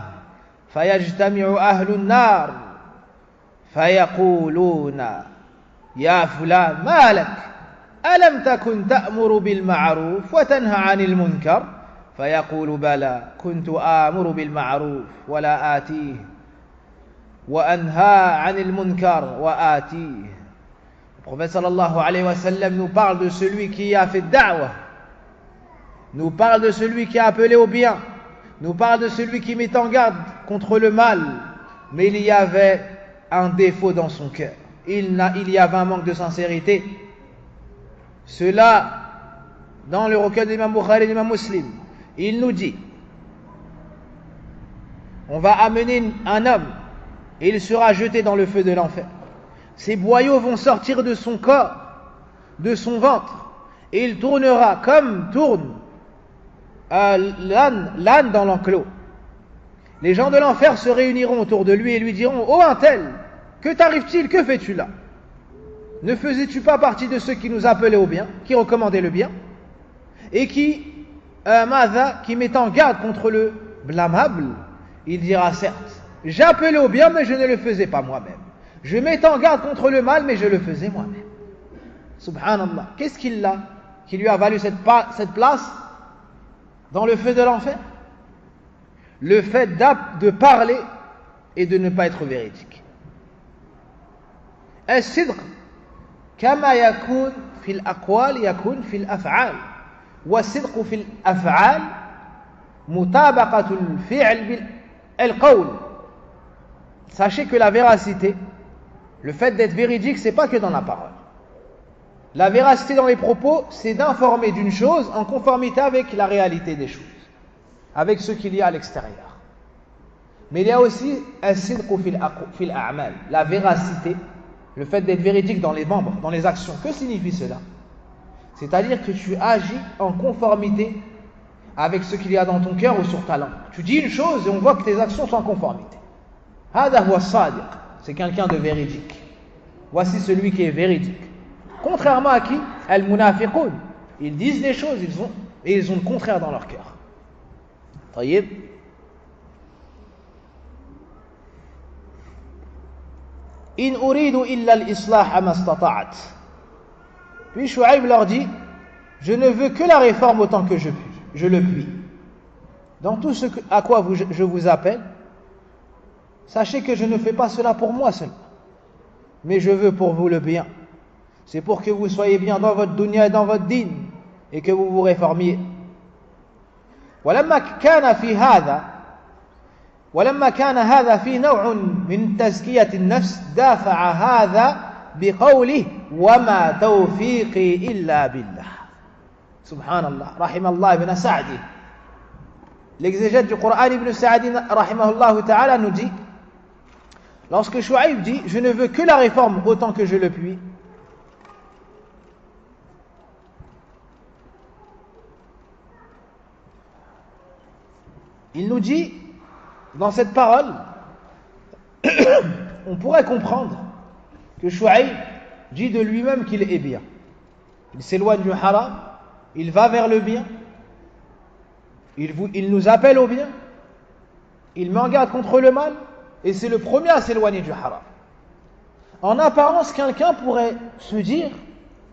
فيجتمع أهل النار فيقولون: يا فلان ما لك؟ ألم تكن تأمر بالمعروف وتنهى عن المنكر؟ فيقول: بلى كنت آمر بالمعروف ولا آتيه وأنهى عن المنكر وآتيه. Le prophète sallallahu alayhi wa sallam nous parle de celui qui a fait da'wah, nous parle de celui qui a appelé au bien, nous parle de celui qui met en garde contre le mal, mais il y avait un défaut dans son cœur, il y avait un manque de sincérité. Cela, dans le recueil de l'imam Bukhari et de l'imam Muslim, il nous dit: on va amener un homme et il sera jeté dans le feu de l'enfer. Ses boyaux vont sortir de son corps, de son ventre, et il tournera comme tourne l'âne dans l'enclos. Les gens de l'enfer se réuniront autour de lui et lui diront: oh un tel, que t'arrive-t-il, que fais-tu là? Ne faisais-tu pas partie de ceux qui nous appelaient au bien, qui recommandaient le bien, et qui met en garde contre le blâmable? Il dira: certes, j'appelais au bien, mais je ne le faisais pas moi-même. Je mettais en garde contre le mal, mais je le faisais moi-même. Subhanallah. Qu'est-ce qui lui a valu cette place dans le feu de l'enfer? le fait de parler et de ne pas être véridique. الصدق كما يكون في الأقوال يكون في الأفعال والصدق في الأفعال مطابقة الفعل بالقول. Sachez que la véracité, le fait d'être véridique, c'est pas que dans la parole. La véracité dans les propos, c'est d'informer d'une chose en conformité avec la réalité des choses, avec ce qu'il y a à l'extérieur. Mais il y a aussi الصدق في الأعمال, la véracité, le fait d'être véridique dans les membres, dans les actions. Que signifie cela? C'est-à-dire que tu agis en conformité avec ce qu'il y a dans ton cœur ou sur ta langue. Tu dis une chose et on voit que tes actions sont en conformité. هذا هو الصادق, c'est quelqu'un de véridique. Voici celui qui est véridique. Contrairement à qui? Al-munafiqun. Ils disent des choses et ils ont le contraire dans leur cœur. طيب. In uridu illa al-islah ma istata'at. Puis Shu'aib leur dit, je ne veux que la réforme autant que je le puis. Dans tout ce à quoi je vous appelle, sachez que je ne fais pas cela pour moi seulement, mais je veux pour vous le bien. C'est pour que vous soyez bien dans votre dunya et dans votre din, et que vous vous réformiez. ولما كان هذا في نوع من تزكية النفس دافع هذا بقوله وما توفيقي إلا بالله. سبحان الله. رحم الله ابن سعدي. L'exégète du Coran Ibn Sa'di rahimahullah ta'ala nous dit, lorsque Shu'aib dit je ne veux que la réforme autant que je le puis, il nous dit dans cette parole on pourrait comprendre que Shu'aib dit de lui-même qu'il est bien. Il s'éloigne du haram, il va vers le bien, il nous appelle au bien, il met en garde contre le mal, et c'est le premier à s'éloigner du haram. En apparence, quelqu'un pourrait se dire,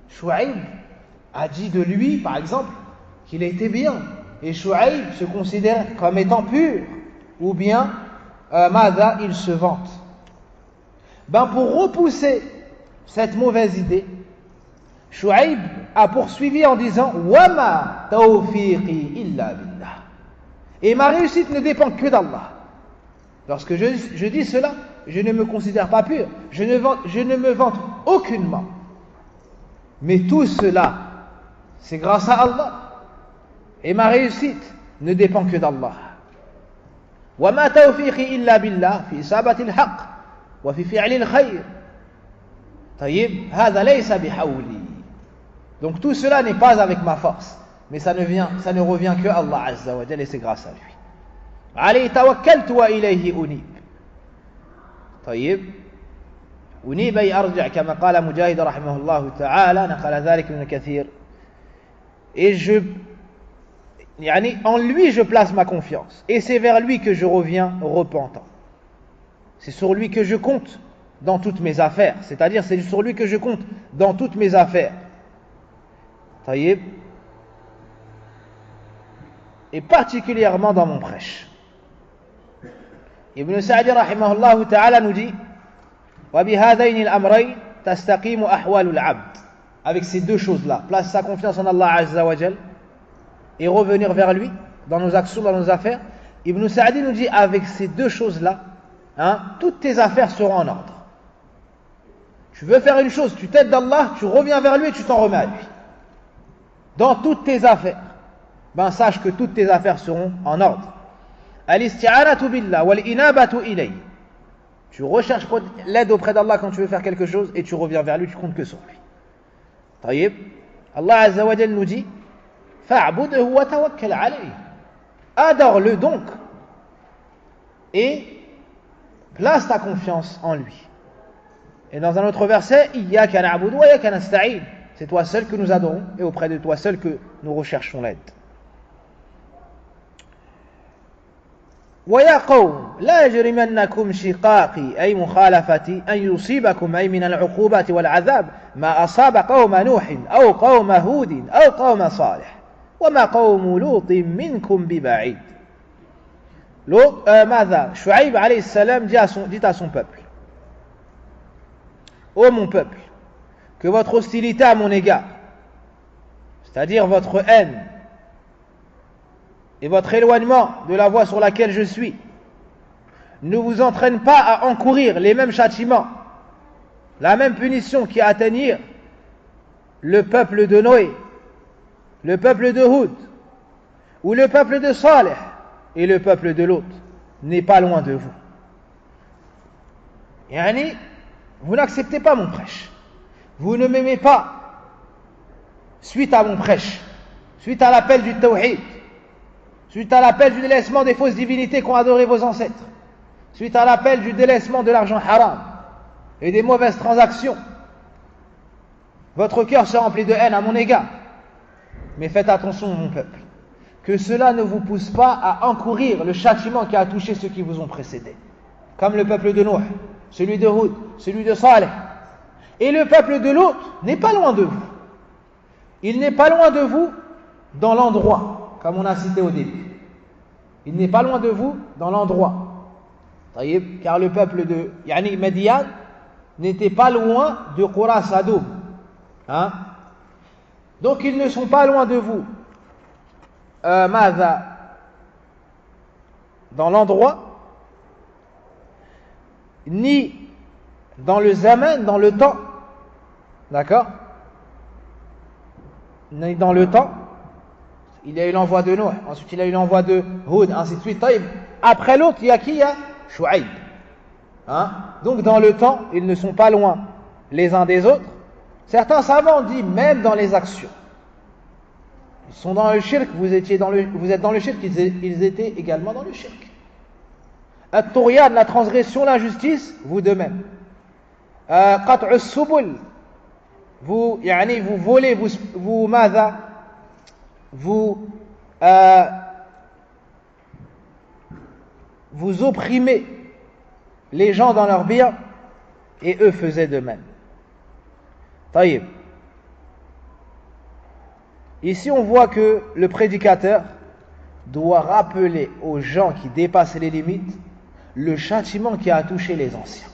Shu'aib a dit de lui, par exemple, qu'il était bien, et Shu'aib se considère comme étant pur, ou bien, Mada, il se vante. Pour repousser cette mauvaise idée, Shu'aib a poursuivi en disant Wama tawfiqi illa billah. Et ma réussite ne dépend que d'Allah. Lorsque je dis cela, je ne me considère pas pur, je ne me vante aucunement. Mais tout cela, c'est grâce à Allah. Et ma réussite ne dépend que d'Allah. Wama tawfiqi illa billah fi isabati al-haqq wa fi fi'li al-khayr. طيب هذا ليس بحولي. Donc tout cela n'est pas avec ma force, mais ça ne revient que à Allah Azza wa Jalla, et c'est grâce à lui. عليه توكلت وإليه أنيب. طيب أنيب أي أرجع كما قال مجاهد رحمه الله تعالى, نقل ذلك من كثير. Et en lui je place ma confiance, et c'est vers lui que je reviens repentant. C'est sur lui que je compte dans toutes mes affaires, c'est-à-dire c'est sur lui que je compte dans toutes mes affaires. طيب. Et particulièrement dans mon prêche. Ibn Sa'di rahimahullah ta'ala nous dit وَبِهَذَيْنِ الْأَمْرَيْنِ تَسْتَقِيمُ أَحْوَالُ الْعَبْدِ. Avec ces deux choses-là, place sa confiance en Allah Azza wa Jal et revenir vers lui dans nos actions, dans nos affaires. Ibn Sa'di nous dit avec ces deux choses-là, toutes tes affaires seront en ordre. Tu veux faire une chose, tu t'aides d'Allah, tu reviens vers lui et tu t'en remets à lui. Dans toutes tes affaires, sache que toutes tes affaires seront en ordre. Al-isti'anatu billah wal-inabatu ilayhi. Tu recherches l'aide auprès d'Allah quand tu veux faire quelque chose et tu reviens vers lui, tu comptes que sur lui. طيب. Allah Azza wa Jalla nous dit fa'budhu wa tawakkal alayhi. Adore-le donc et place ta confiance en lui. Et dans un autre verset, iyyaka na'budu wa iyyaka nasta'in. C'est toi seul que nous adorons et auprès de toi seul que nous recherchons l'aide. ويا قوم لا يجرمنكم شقاقي أي مخالفتي أن يصيبكم أي من العقوبات والعذاب ما أصاب قوم نوح أو قوم هود أو قوم صالح وما قوم لوط منكم ببعيد. Shu'aib alayhi salam dit à son peuple: ô mon peuple, que votre hostilité à mon égard, c'est-à-dire votre haine et votre éloignement de la voie sur laquelle je suis, ne vous entraîne pas à encourir les mêmes châtiments, la même punition qui atteignirent le peuple de Noé, le peuple de Houd, ou le peuple de Saleh et le peuple de Lot, n'est pas loin de vous. Yani, vous n'acceptez pas mon prêche, vous ne m'aimez pas suite à mon prêche, suite à l'appel du tawhid, suite à l'appel du délaissement des fausses divinités qu'ont adoré vos ancêtres, suite à l'appel du délaissement de l'argent haram et des mauvaises transactions. Votre cœur se remplit de haine à mon égard. Mais faites attention, mon peuple, que cela ne vous pousse pas à encourir le châtiment qui a touché ceux qui vous ont précédés, comme le peuple de Noé, celui de Houd, celui de Saleh. Et le peuple de Lot n'est pas loin de vous. Il n'est pas loin de vous dans l'endroit, comme on a cité au début. Il n'est pas loin de vous dans l'endroit. Car le peuple de Madian n'était pas loin de Qura Sadoum. Donc ils ne sont pas loin de vous. Dans l'endroit, ni dans le zaman, dans le temps, d'accord, ni dans le temps. Il y a eu l'envoi de Noé, ensuite il y a eu l'envoi de Houd, ainsi de suite. Après l'autre, il y a qui? Il y a Shu'aib. Donc dans le temps, ils ne sont pas loin les uns des autres. Certains savants disent même dans les actions. Ils sont dans le shirk, vous êtes dans le shirk, ils étaient également dans le shirk. At-Tughyan, la transgression, l'injustice, vous de même. Qat'u subul, vous volez, vous opprimez les gens dans leurs biens, et eux faisaient de même. Taïb. Ici on voit que le prédicateur doit rappeler aux gens qui dépassent les limites le châtiment qui a touché les anciens.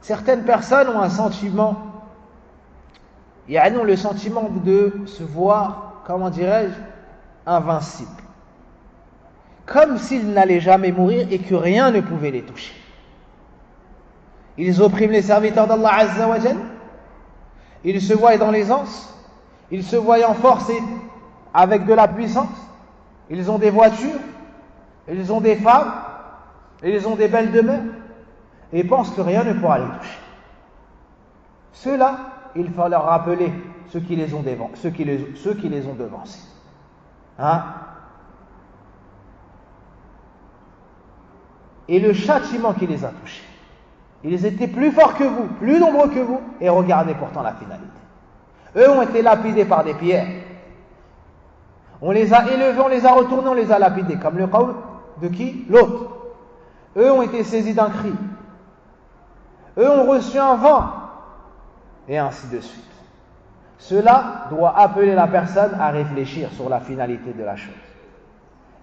Certaines personnes ont un sentiment, le sentiment de se voir, comment dirais-je, invincible. Comme s'ils n'allaient jamais mourir et que rien ne pouvait les toucher. Ils oppriment les serviteurs d'Allah Azza wa Jal, ils se voient dans l'aisance, ils se voient en force et avec de la puissance, ils ont des voitures, ils ont des femmes, et ils ont des belles demeures, et pensent que rien ne pourra les toucher. Ceux-là, il faut leur rappeler ceux qui les ont devancés. Et le châtiment qui les a touchés. Ils étaient plus forts que vous, plus nombreux que vous, et regardez pourtant la finalité. Eux ont été lapidés par des pierres. On les a élevés, on les a retournés, on les a lapidés. Comme le qawl de qui? L'autre. Eux ont été saisis d'un cri. Eux ont reçu un vent. Et ainsi de suite. Cela doit appeler la personne à réfléchir sur la finalité de la chose.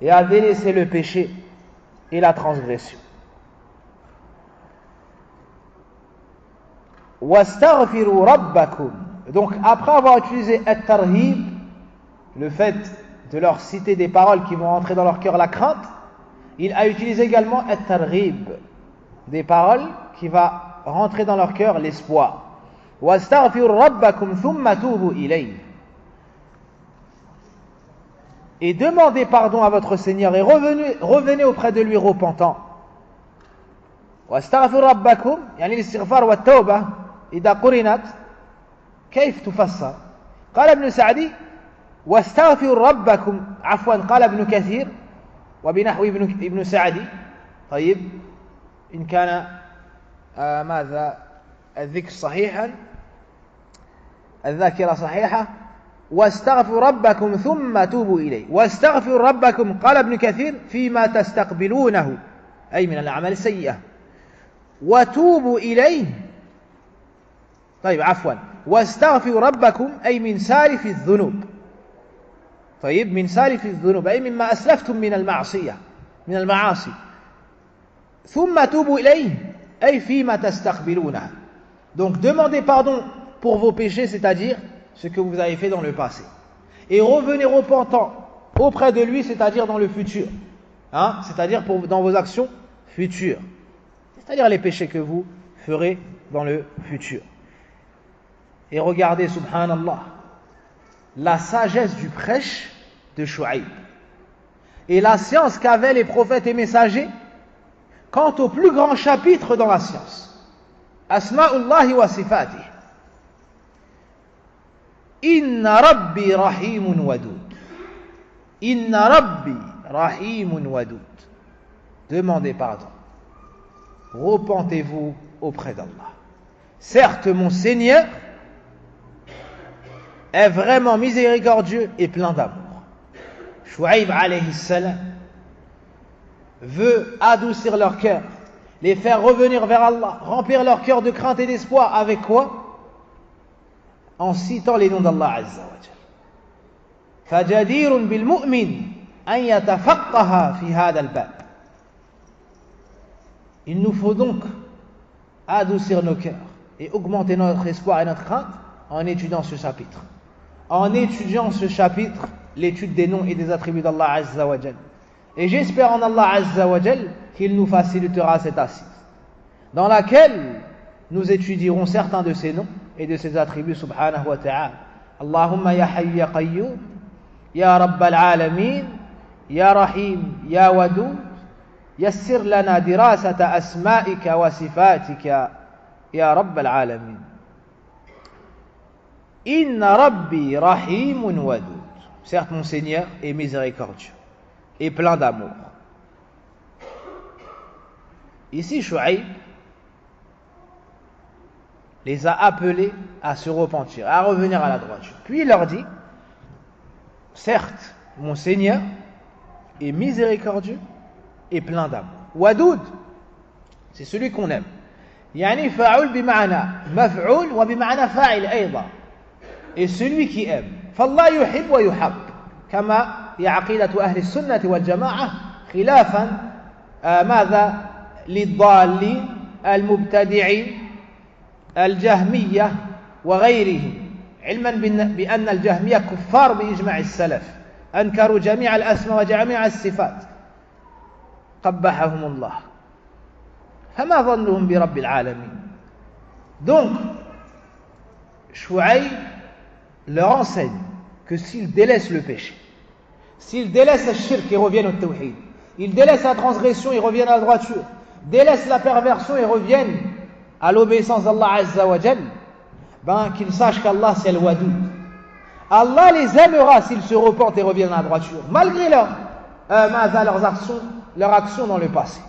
Et à délaisser le péché et la transgression. Wastaghfiru rabbakum. Donc après avoir utilisé at-tarhib, le fait de leur citer des paroles qui vont entrer dans leur cœur la crainte, il a utilisé également at-targhib, des paroles qui vont rentrer dans leur cœur l'espoir. Wastaghfiru rabbakum thumma tubu ilayhi. Et demandez pardon à votre Seigneur et revenez auprès de lui repentant. واستغفر ربكم يعني الاستغفار والتوبة إذا قرنت كيف تفسر؟ قال ابن سعدي واستغفر ربكم عفوا قال ابن كثير وبنحو ابن سعدي. طيب إن كان ماذا الذكر صحيحا الذاكرة صحيحة واستغفر ربكم ثم توبوا إليه. واستغفر ربكم قال ابن كثير فيما تستقبلونه أي من الأعمال السيئة. وتوبوا إليه طيب عفوا واستغفر ربكم أي من سالف الذنوب. طيب من سالف الذنوب أي مما أسلفتم من المعصية من المعاصي ثم توبوا إليه أي فيما تستقبلونه. Donc demandez pardon pour vos péchés, c'est-à-dire ce que vous avez fait dans le passé, et revenez repentant auprès de lui, c'est-à-dire dans le futur, c'est-à-dire dans vos actions futures, c'est-à-dire les péchés que vous ferez dans le futur. Et regardez, subhanallah, la sagesse du prêche de Shu'aib et la science qu'avaient les prophètes et messagers quant au plus grand chapitre dans la science, Asma'ullahi wa sifatih. Inna Rabbi Rahimun Wadud. Inna Rabbi Rahimun Wadud. Demandez pardon. Repentez-vous auprès d'Allah. Certes, mon Seigneur est vraiment miséricordieux et plein d'amour. Shu'aib alayhi salam veut adoucir leur cœur, les faire revenir vers Allah, remplir leur cœur de crainte et d'espoir. Avec quoi? En citant les noms d'Allah Azza wa Jal. فجدير بالمؤمن أن يتفقه في هذا الباب. Il nous faut donc adoucir nos cœurs et augmenter notre espoir et notre crainte en étudiant ce chapitre. En étudiant ce chapitre, l'étude des noms et des attributs d'Allah Azza wa Jal. Et j'espère en Allah Azza wa Jal qu'il nous facilitera cette assise, dans laquelle nous étudierons certains de ses noms et de ses attributs subhanahu wa ta'ala. Allahumma ya hayy ya qayyum, ya rabbal alamin, ya rahim, ya wadud, yassir lana dirasata asma'ika wa sifatika, ya rabbal alamin. Inna rabbi rahimun wadud. Certes, mon Seigneur est miséricordieux et plein d'amour. Ici, Shu'aib les a appelés à se repentir, à revenir à la droiture. Puis il leur dit, certes, mon Seigneur est miséricordieux et plein d'amour. Wadoud, c'est celui qu'on aime. Yani fa'ul bima'na maf'ul wa bima'na fa'il ayda. Et celui qui aime. فالله يحب ويحب كما هي عقيدة أهل السنة والجماعة خلافا ماذا للضالين المبتدعين الجهمية وغيرهم علما بأن الجهمية كفار بإجماع السلف أنكروا جميع الأسماء وجميع الصفات قبحهم الله فما ظنهم برب العالمين. Donc Shu'aib leur enseigne que s'ils délaissent le péché, s'ils délaissent le shirk et reviennent au tawhid, ils délaissent la transgression et reviennent à la droiture, délaissent la perversion et reviennent à l'obéissance d'Allah Azza wa Jal, qu'ils sachent qu'Allah c'est le Wadoud. Allah les aimera s'ils se repentent et reviennent à la droiture, malgré leurs actions dans le passé.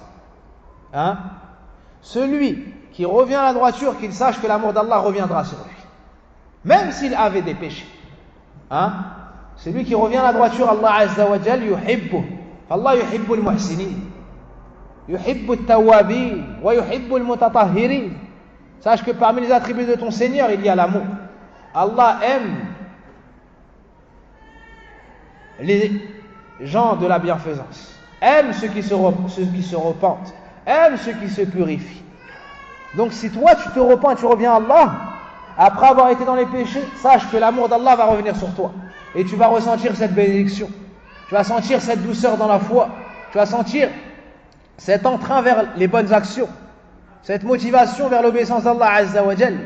Celui qui revient à la droiture, qu'il sache que l'amour d'Allah reviendra sur lui, même s'il avait des péchés. Celui qui revient à la droiture, Allah Azza wa Jal yuhibbu. Allah yuhibbu al-muhsinin, yuhibbu al-tawwabin, wa yuhibbu al-mutatahhirin. Sache que parmi les attributs de ton Seigneur, il y a l'amour. Allah aime les gens de la bienfaisance, aime ceux qui se repentent, aime ceux qui se purifient. Donc si toi tu te repens et tu reviens à Allah, après avoir été dans les péchés, sache que l'amour d'Allah va revenir sur toi. Et tu vas ressentir cette bénédiction. Tu vas sentir cette douceur dans la foi. Tu vas sentir cet entrain vers les bonnes actions. Cette motivation vers l'obéissance d'Allah Azza wa Jal.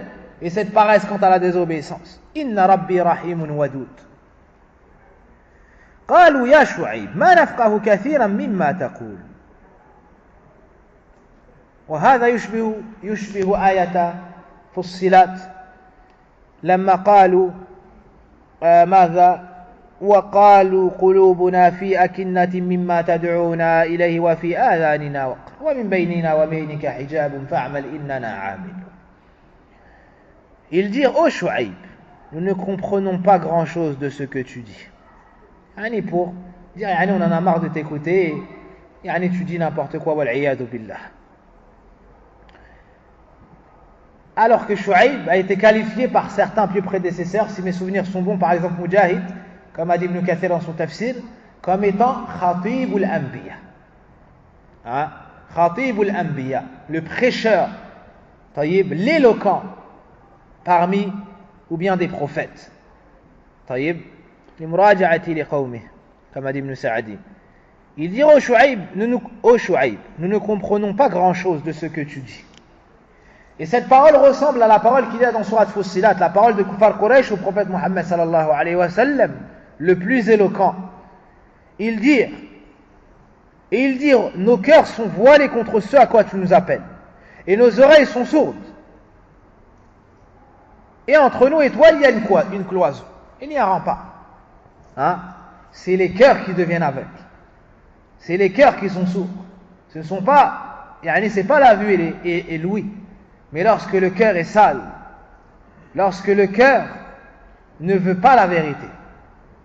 Et cette paresse quant à la désobéissance. Inna Rabbi Rahimun Wadud. قالوا يا شعيب ما نفقه كثيرا مما تقول. وهذا يشبه آية فصلت لما قالوا ماذا وقالوا قلوبنا في أكنة مما تدعونا إليه وفي آذاننا وقر ومن بيننا وبينك حجاب فاعمل إننا عاملون. Ils dirent, ô Shu'aib, nous ne comprenons pas grand chose de ce que tu dis. Pour dire, on en a marre de t'écouter, tu dis n'importe quoi, wal'iyadu billah. Alors que Shu'aib a été qualifié par certains plus prédécesseurs, si mes souvenirs sont bons, par exemple Mujahid, comme a dit Ibn Kathir dans son tafsir, comme étant Khatibul Anbiya, hein, Khatibul Anbiya, le prêcheur, taïb, l'éloquent parmi ou bien des prophètes. Taïb, limuraja'ati li qawmih, comme a dit Ibn Sa'adi. Il dit ô Shu'aib, nous ne comprenons pas grand-chose de ce que tu dis. Et cette parole ressemble à la parole qu'il y a dans Surat Fussilat, la parole de Kufar Quraysh au prophète Muhammad sallallahu alayhi wa sallam, le plus éloquent. Ils dirent, nos cœurs sont voilés contre ce à quoi tu nous appelles, et nos oreilles sont sourdes. Et entre nous et toi, il y a une cloison. Il n'y a un rempart. Hein? C'est les cœurs qui deviennent aveugles. C'est les cœurs qui sont sourds. Ce ne sont pas, c'est pas la vue et l'ouïe. Mais lorsque le cœur est sale, lorsque le cœur ne veut pas la vérité,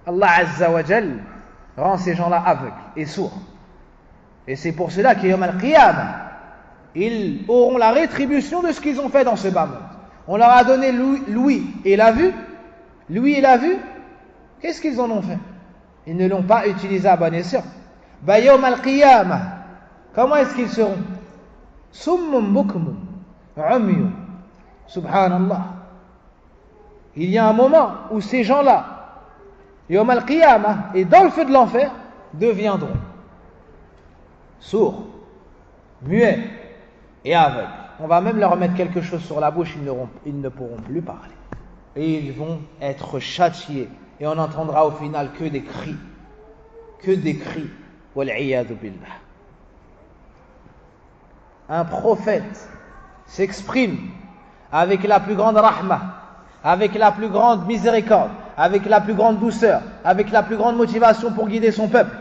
Allah Azza wa Jal rend ces gens-là aveugles et sourds. Et c'est pour cela qu'au Yawm al-Qiyamah, ils auront la rétribution de ce qu'ils ont fait dans ce bas monde. On leur a donné l'ouïe et la vue. L'ouïe et la vue, qu'est-ce qu'ils en ont fait? Ils ne l'ont pas utilisé à bon escient. Yawm al-Qiyamah, comment est-ce qu'ils seront? Summum bukmum umyun. Subhanallah. Il y a un moment où ces gens-là, Yawm al-Qiyamah, et dans le feu de l'enfer, deviendront sourds, muets et aveugles. On va même leur mettre quelque chose sur la bouche, ils ne pourront plus parler. Et ils vont être châtiés. Et on n'entendra au final que des cris. Que des cris. Wal'iyadu billah. Un prophète s'exprime avec la plus grande rahma, avec la plus grande miséricorde, avec la plus grande douceur, avec la plus grande motivation pour guider son peuple.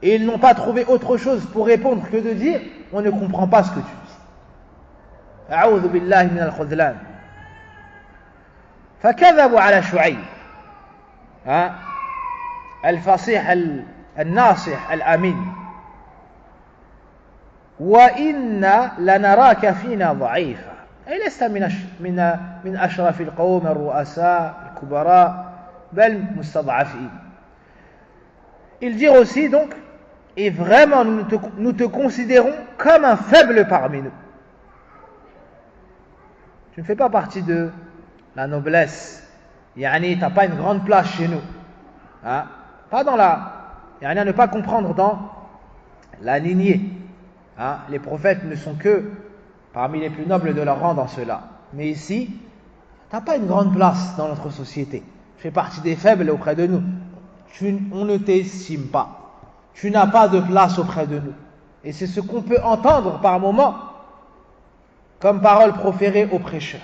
Et ils n'ont pas trouvé autre chose pour répondre que de dire « On ne comprend pas ce que tu dis ». أعوذ بالله من الخذلان فكذبوا على شعيب الفصيح الناصح الأمين وإنا لنراك فينا ضعيفا أي لست من أشرف القوم الرؤساء الكبراء بل مستضعفين. Ils dirent aussi donc, et vraiment nous te considérons comme un faible parmi nous. Tu ne fais pas partie de la noblesse. Tu n'as pas une grande place chez nous. Hein? Pas dans à ne pas comprendre dans la lignée. Hein? Les prophètes ne sont que parmi les plus nobles de leur rang dans cela. Mais ici, tu n'as pas une grande place dans notre société. Tu fais partie des faibles auprès de nous. On ne t'estime pas. Tu n'as pas de place auprès de nous. Et c'est ce qu'on peut entendre par moments comme parole proférée aux prêcheurs.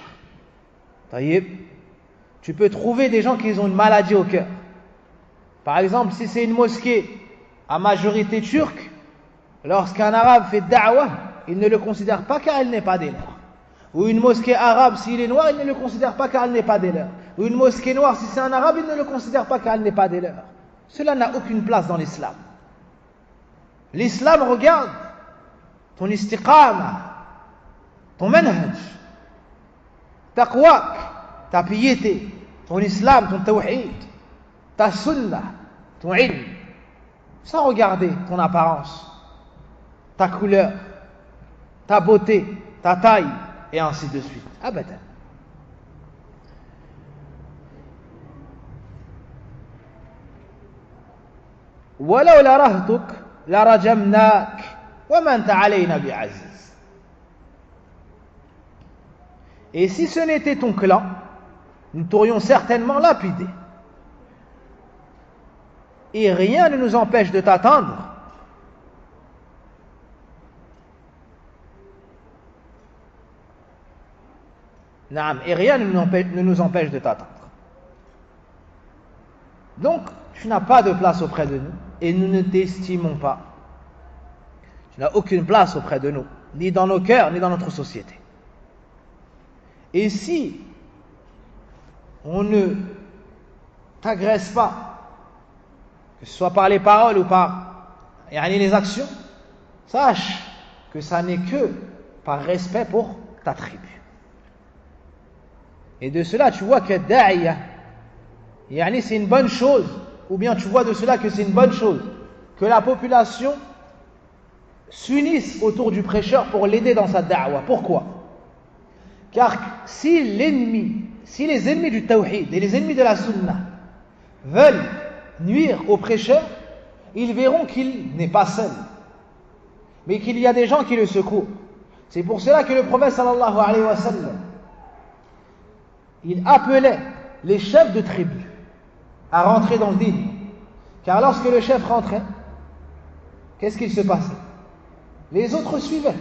Taïb, tu peux trouver des gens qui ont une maladie au cœur. Par exemple, si c'est une mosquée à majorité turque, lorsqu'un arabe fait da'wah, il ne le considère pas car il n'est pas des leurs. Ou une mosquée arabe, s'il est noir, il ne le considère pas car il n'est pas des leurs. Ou une mosquée noire, si c'est un arabe, il ne le considère pas car il n'est pas des leurs. Cela n'a aucune place dans l'islam. L'islam regarde ton istiqama, ton manhaj, taqwak, ta piété, ton islam, ton tawhid, ta sunnah, ton ilm, sans regarder ton apparence, ta couleur, ta beauté, ta taille, et ainsi de suite. Abadan. ولو لرهتك لرجمناك وما أنت علينا بعزيز. Et si ce n'était ton clan, nous t'aurions certainement lapidé. Et rien ne nous empêche de t'attendre. Et rien ne nous empêche de t'attendre. Donc, tu n'as pas de place auprès de nous et nous ne t'estimons pas. Tu n'as aucune place auprès de nous, ni dans nos cœurs, ni dans notre société. Et si on ne t'agresse pas, que ce soit par les paroles ou par les actions, sache que ça n'est que par respect pour ta tribu. Et de cela, tu vois que da'iya, c'est une bonne chose, ou bien tu vois de cela que c'est une bonne chose, que la population s'unissent autour du prêcheur pour l'aider dans sa da'wah. Pourquoi? Car si les ennemis du tawhid et les ennemis de la sunna veulent nuire au prêcheur, ils verront qu'il n'est pas seul, mais qu'il y a des gens qui le secourent. C'est pour cela que le prophète sallallahu alayhi wa sallam, il appelait les chefs de tribu à rentrer dans le dîn. Car lorsque le chef rentrait, qu'est-ce qu'il se passait? Les autres suivaient.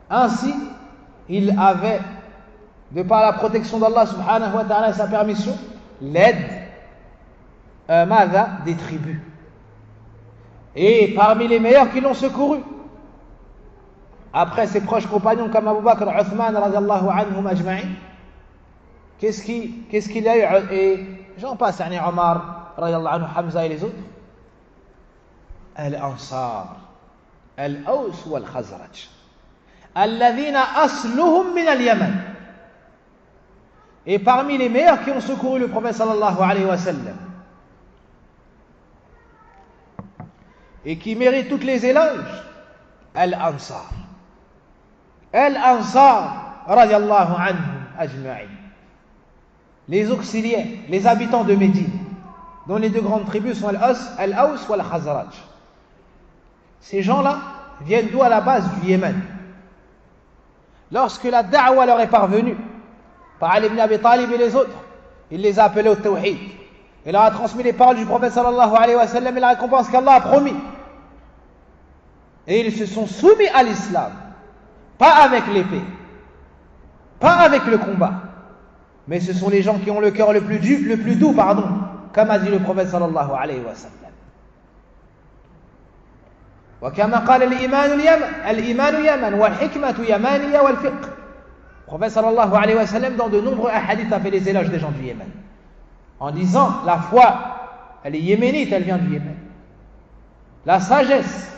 Ainsi, il avait, de par la protection d'Allah subhanahu wa ta'ala et sa permission, l'aide des tribus. Et parmi les meilleurs qui l'ont secouru, après ses proches compagnons comme Abu Bakr, Uthman radiallahu anhum ajma'in, qu'est-ce qu'il y a eu? Et j'en passe, Omar radiallahu anhu, Hamza et les autres. Al-Ansar, Al-Aws wal-Khazraj, alladhina asluhum min al-Yaman. Et parmi les meilleurs qui ont secouru le prophète sallallahu alayhi wa sallam, et qui méritent toutes les éloges, Al-Ansar. Al-Ansar radiallahu anhum ajma'in. Les auxiliaires, les habitants de Médine, dont les deux grandes tribus sont Al-Aws ou Al-Khazraj. Ces gens-là viennent d'où? À la base du Yémen. Lorsque la da'wa leur est parvenue par Ali ibn Abi Talib et les autres, il les a appelés au tawhid. Il leur a transmis les paroles du prophète sallallahu alayhi wa sallam et la récompense qu'Allah a promis. Et ils se sont soumis à l'islam, pas avec l'épée, pas avec le combat, mais ce sont les gens qui ont le cœur le plus doux, comme a dit le prophète sallallahu alayhi wa sallam. وكما قال الإيمان يمن والحكمة يمانية والفقه. Le prophète sallallahu alayhi wa sallam, dans de nombreux hadiths, a fait les éloges des gens du Yémen en disant: la foi, elle est yéménite, elle vient du Yémen. La sagesse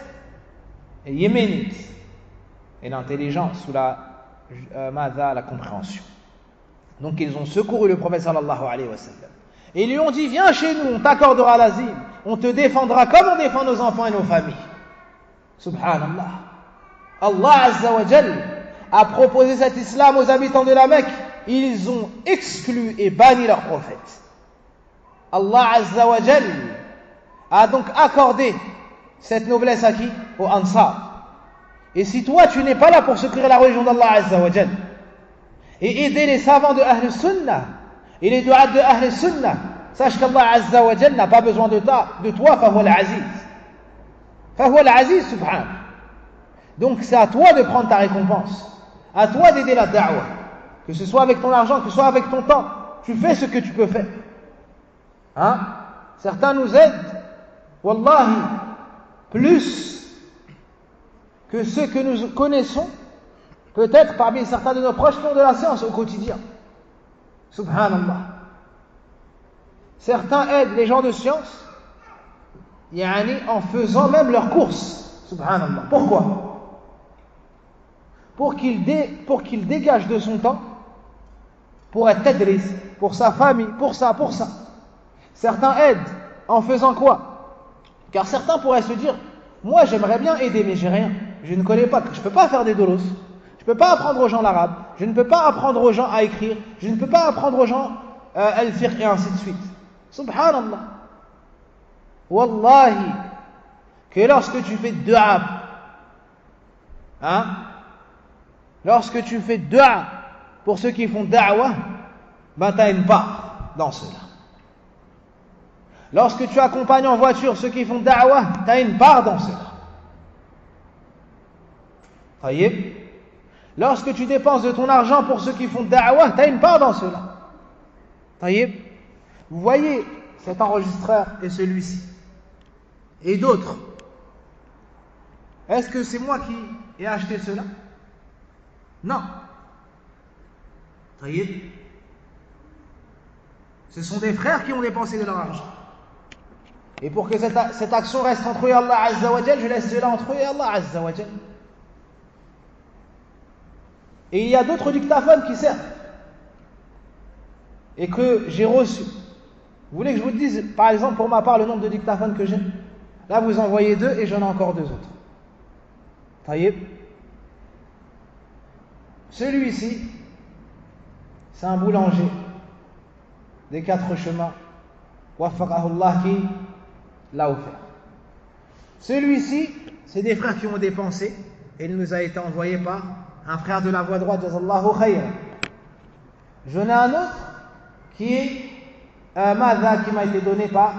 est yéménite, et l'intelligence ou la compréhension. Donc ils ont secouru le prophète sallallahu alayhi wa sallam. Et ils lui ont dit: viens chez nous, on t'accordera l'asile, on te défendra comme on défend nos enfants et nos familles. Subhanallah. Allah Azza wa Jal a proposé cet islam aux habitants de la Mecque. Ils ont exclu et banni leur prophète. Allah Azza wa Jal a donc accordé cette noblesse à qui? Aux Ansar. Et si toi tu n'es pas là pour secourir la religion d'Allah Azza wa Jal et aider les savants de Ahl Sunnah et les du'at de Ahl Sunnah, sache qu'Allah Azza wa Jal n'a pas besoin de toi, fahuwa al-Aziz. Fahuwa al-Aziz subhanahu. Donc c'est à toi de prendre ta récompense, à toi d'aider la da'wah, que ce soit avec ton argent, que ce soit avec ton temps. Tu fais ce que tu peux faire. Certains nous aident, wallahi, plus que ceux que nous connaissons, peut-être parmi certains de nos proches qui ont de la science au quotidien. Subhanallah. Certains aident les gens de science en faisant même leurs courses. Subhanallah. Pourquoi? Pour qu'il dégage de son temps pour être tadris, pour sa famille, pour ça. Certains aident en faisant quoi? Car certains pourraient se dire: moi j'aimerais bien aider, mais j'ai rien, je ne connais pas, je ne peux pas faire des dolos, je ne peux pas apprendre aux gens l'arabe, je ne peux pas apprendre aux gens à écrire, je ne peux pas apprendre aux gens al-fiqh et ainsi de suite. Subhanallah. Wallahi, que lorsque tu fais dua, lorsque tu fais dua pour ceux qui font da'wah, tu as une part dans cela. Lorsque tu accompagnes en voiture ceux qui font da'wah, tu as une part dans cela. Taïb. Lorsque tu dépenses de ton argent pour ceux qui font da'wah, tu as une part dans cela. Taïb. Vous voyez cet enregistreur et celui-ci et d'autres. Est-ce que c'est moi qui ai acheté cela? Non. Taïb. Ce sont des frères qui ont dépensé de leur argent. Et pour que cette action reste entre eux et Allah Azza wa Jal, je laisse cela entre eux et Allah Azza wa Jal. Et il y a d'autres dictaphones qui servent et que j'ai reçus. Vous voulez que je vous dise, par exemple, pour ma part, le nombre de dictaphones que j'ai? Là, vous en voyez 2 et j'en ai encore 2 autres. Taïb. Celui-ci, c'est un boulanger des 4 chemins. Waffaqahullah qui l'a offert. Celui-ci, c'est des frères qui ont dépensé et il nous a été envoyé par un frère de la voie droite, Jazallahu khayran. J'en ai un autre qui est Madha, qui m'a été donné par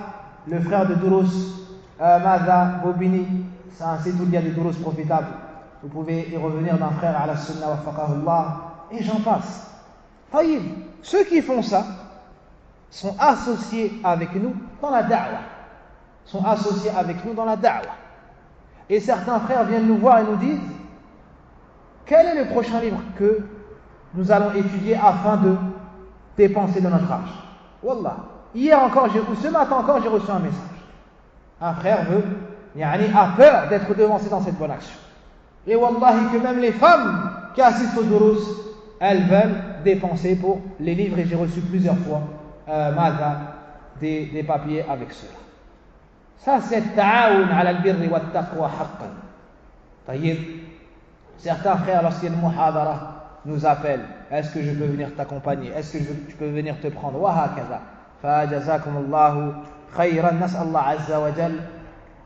le frère de Durus, Madha Bobini. C'est un site où il y a des Durus profitables. Vous pouvez y revenir d'un frère à la Sunna, Waffaqahullah, et j'en passe. Taïb, ceux qui font ça sont associés avec nous dans la da'wah. Sont associés avec nous dans la da'wah. Et certains frères viennent nous voir et nous disent: quel est le prochain livre que nous allons étudier afin de dépenser de notre argent? Wallah, hier encore, ou ce matin encore, j'ai reçu un message. Un frère a peur d'être devancé dans cette bonne action. Et wallahi, que même les femmes qui assistent au durus, elles veulent dépenser pour les livres, et j'ai reçu plusieurs fois des papiers avec cela. Ça, c'est ta'awun ala al-birri wa taqwa haqqan. Taïb. Certains frères, lorsqu'il y a une muhadara, nous appellent: est-ce que je peux venir t'accompagner? Est-ce que je peux venir te prendre? Wa hakaza. Fa jazakumullahu khayran. Nas'allah azza wa jal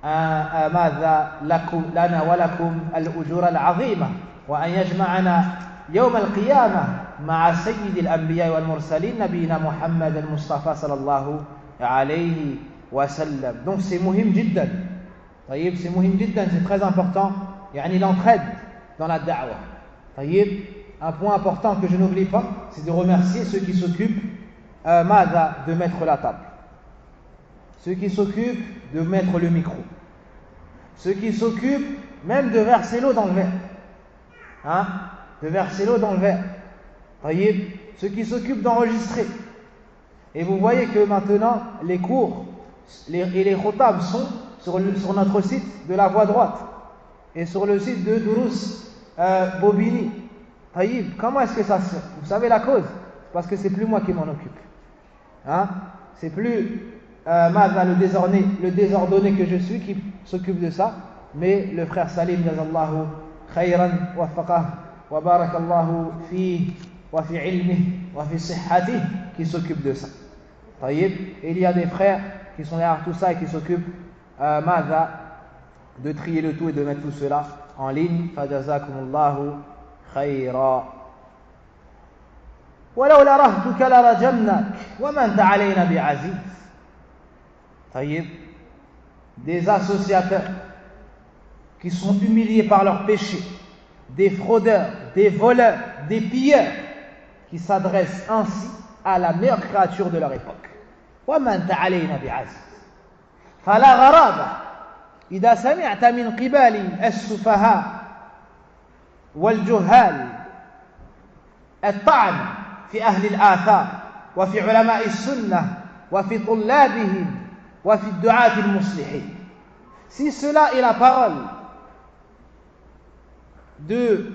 ماذا لنا ولكم الأجور العظيمة وأن يجمعنا يوم القيامة مع سيد الأنبياء والمرسلين نبينا محمد المصطفى صلى الله عليه وسلم. Donc c'est muhim jiddan. طيب, c'est muhim jiddan, c'est très important. يعني l'entraide dans la da'wah. طيب, un point important que je n'oublie pas, c'est de remercier ceux qui s'occupent de mettre la table, ceux qui s'occupent de mettre le micro, ceux qui s'occupent même de verser l'eau dans le verre, de verser l'eau dans le verre, ceux qui s'occupent d'enregistrer. Et vous voyez que maintenant les cours et les khotab sont sur notre site de la voie droite et sur le site de Durus Bobini. Comment est-ce que ça se fait? Vous savez la cause? C'est parce que c'est plus moi qui m'en occupe. C'est plus le désordonné que je suis qui s'occupe de ça, mais le frère Salim, jazallahu khayran, waffaqah, wa barakallahu fi wa fi ilmih wa fi sihhatih, qui s'occupe de ça. Et il y a des frères qui sont derrière tout ça et qui s'occupent de trier le tout et de mettre tout cela en ligne. Fajazakumullahu khayra. ولولا رهتك لرجمناك وما أنت علينا بعزيز. Des associateurs qui sont humiliés par leurs péchés, des fraudeurs, des voleurs, des pilleurs, qui s'adressent ainsi à la meilleure créature de leur époque. وما أنت علينا بعزيز. فلا غرابة إذا سمعت من قبال السفهاء والجهال الطعن في أهل الآثار وفي علماء السنة وفي طلابهم وفي الدعاة المصلحين. Si cela est la parole de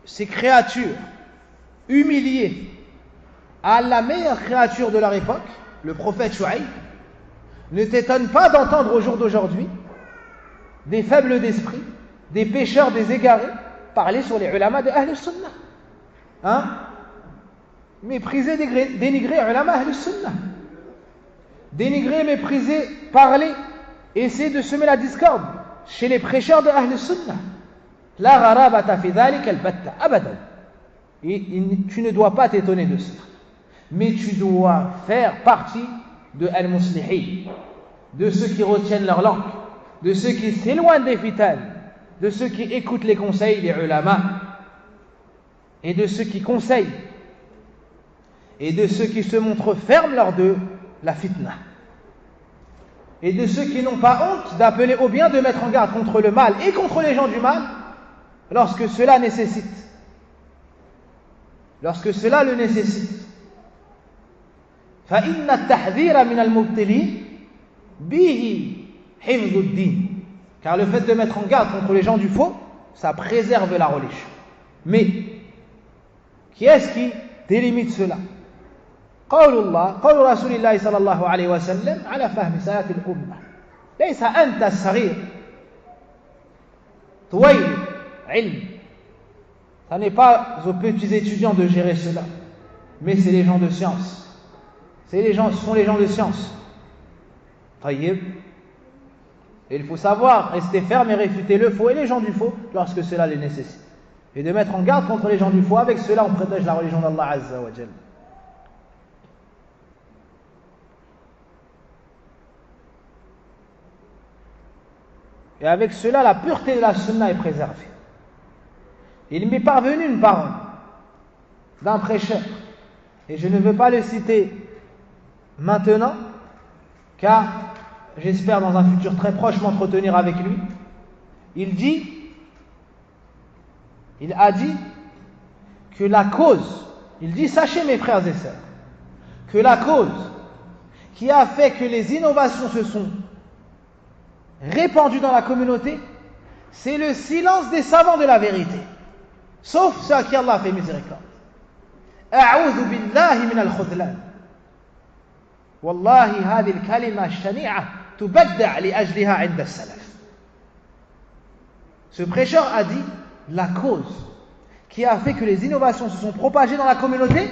ces créatures humiliées à la meilleure créature de leur époque, le prophète Shu'aib, ne t'étonne pas d'entendre au jour d'aujourd'hui des faibles d'esprit, des pécheurs, des égarés parler sur les ulama de Ahl Sunnah. Mépriser, dénigrer ulama Ahl Sunnah. Dénigrer, mépriser, parler, essayer de semer la discorde chez les prêcheurs de Ahl Sunnah. La gharabata fi dhalika al-batta, abadan. Et tu ne dois pas t'étonner de cela. Mais tu dois faire partie de al-muslihin, de ceux qui retiennent leur langue, de ceux qui s'éloignent des fitan, de ceux qui écoutent les conseils des ulama, et de ceux qui conseillent, et de ceux qui se montrent fermes lors de la fitna, et de ceux qui n'ont pas honte d'appeler au bien, de mettre en garde contre le mal et contre les gens du mal lorsque cela nécessite. Lorsque cela le nécessite. فإن التحذير من المبطلين به حفظ الدين. Car le fait de mettre en garde contre les gens du faux, ça préserve la religion. Mais qui est-ce qui délimite cela? قول رسول الله صلى الله عليه وسلم على فهم سلف الأمة. ليس أنت الصغير طويل ilm. Ça n'est pas aux petits étudiants de gérer cela, mais c'est les gens de science. Ce sont les gens de science. Taïeb. Et il faut savoir rester ferme et réfuter le faux et les gens du faux lorsque cela les nécessite. Et de mettre en garde contre les gens du faux. Avec cela, on protège la religion d'Allah Azza wa Jal. Et avec cela, la pureté de la sunna est préservée. Il m'est parvenu une parole d'un prêcheur, et je ne veux pas le citer maintenant, car j'espère dans un futur très proche m'entretenir avec lui. Il a dit que la cause, il dit, sachez mes frères et sœurs, que la cause qui a fait que les innovations se sont répandues dans la communauté, c'est le silence des savants de la vérité, sauf ceux à qui Allah a fait miséricorde. A'udhu billahi min al-khudlan. Wallahi hadhihi al-kalima ash-shani'a tubadda' li ajliha 'inda as-salaf. Ce prêcheur a dit la cause qui a fait que les innovations se sont propagées dans la communauté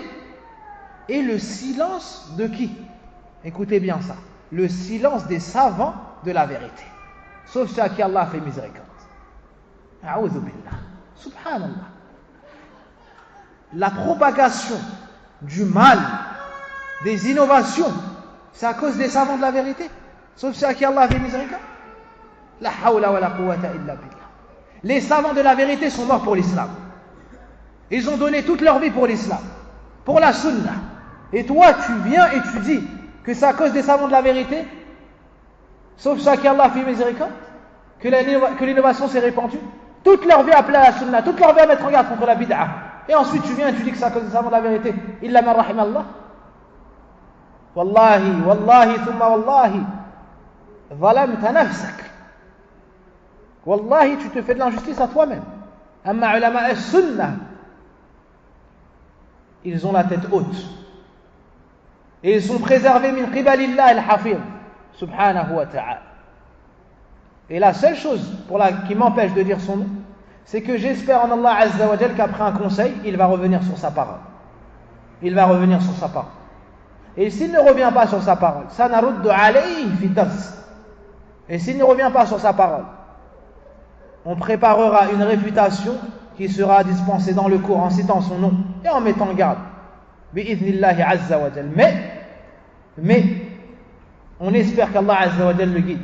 est le silence de qui? Écoutez bien ça. Le silence des savants de la vérité, sauf ceux à qui Allah a fait miséricorde. A'udhu billah. Subhanallah. La propagation du mal, des innovations, c'est à cause des savants de la vérité, sauf ceux à qui Allah a fait miséricorde. La hawla wa la quwwata illa billah. Les savants de la vérité sont morts pour l'islam. Ils ont donné toute leur vie pour l'islam, pour la sunna. Et toi, tu viens et tu dis que c'est à cause des savants de la vérité, sauf ceux à qui Allah a fait miséricorde, que l'innovation s'est répandue. Toute leur vie appelée à la sunna, toute leur vie à mettre en garde contre la bid'a. Et ensuite tu viens et tu dis que c'est à cause des savants de la vérité. Illa man rahim Allah. Wallahi, wallahi, thumma wallahi. Zalamta nafsak. Wallahi, tu te fais de l'injustice à toi-même. Amma ulama as-sunnah, ils ont la tête haute. Et ils sont préservés min qibalillah al-hafiz, subhanahu wa ta'ala. Et la seule chose qui m'empêche de dire son nom, c'est que j'espère en Allah Azza wa Jal qu'après un conseil, il va revenir sur sa parole. Il va revenir sur sa parole. Et s'il ne revient pas sur sa parole, sanaruddu alayhi fi dars. Et s'il ne revient pas sur sa parole, on préparera une réfutation qui sera dispensée dans le cours en citant son nom et en mettant en garde. Bi'idhnillahi Azza wa Jal. Mais, on espère qu'Allah Azza wa Jal le guide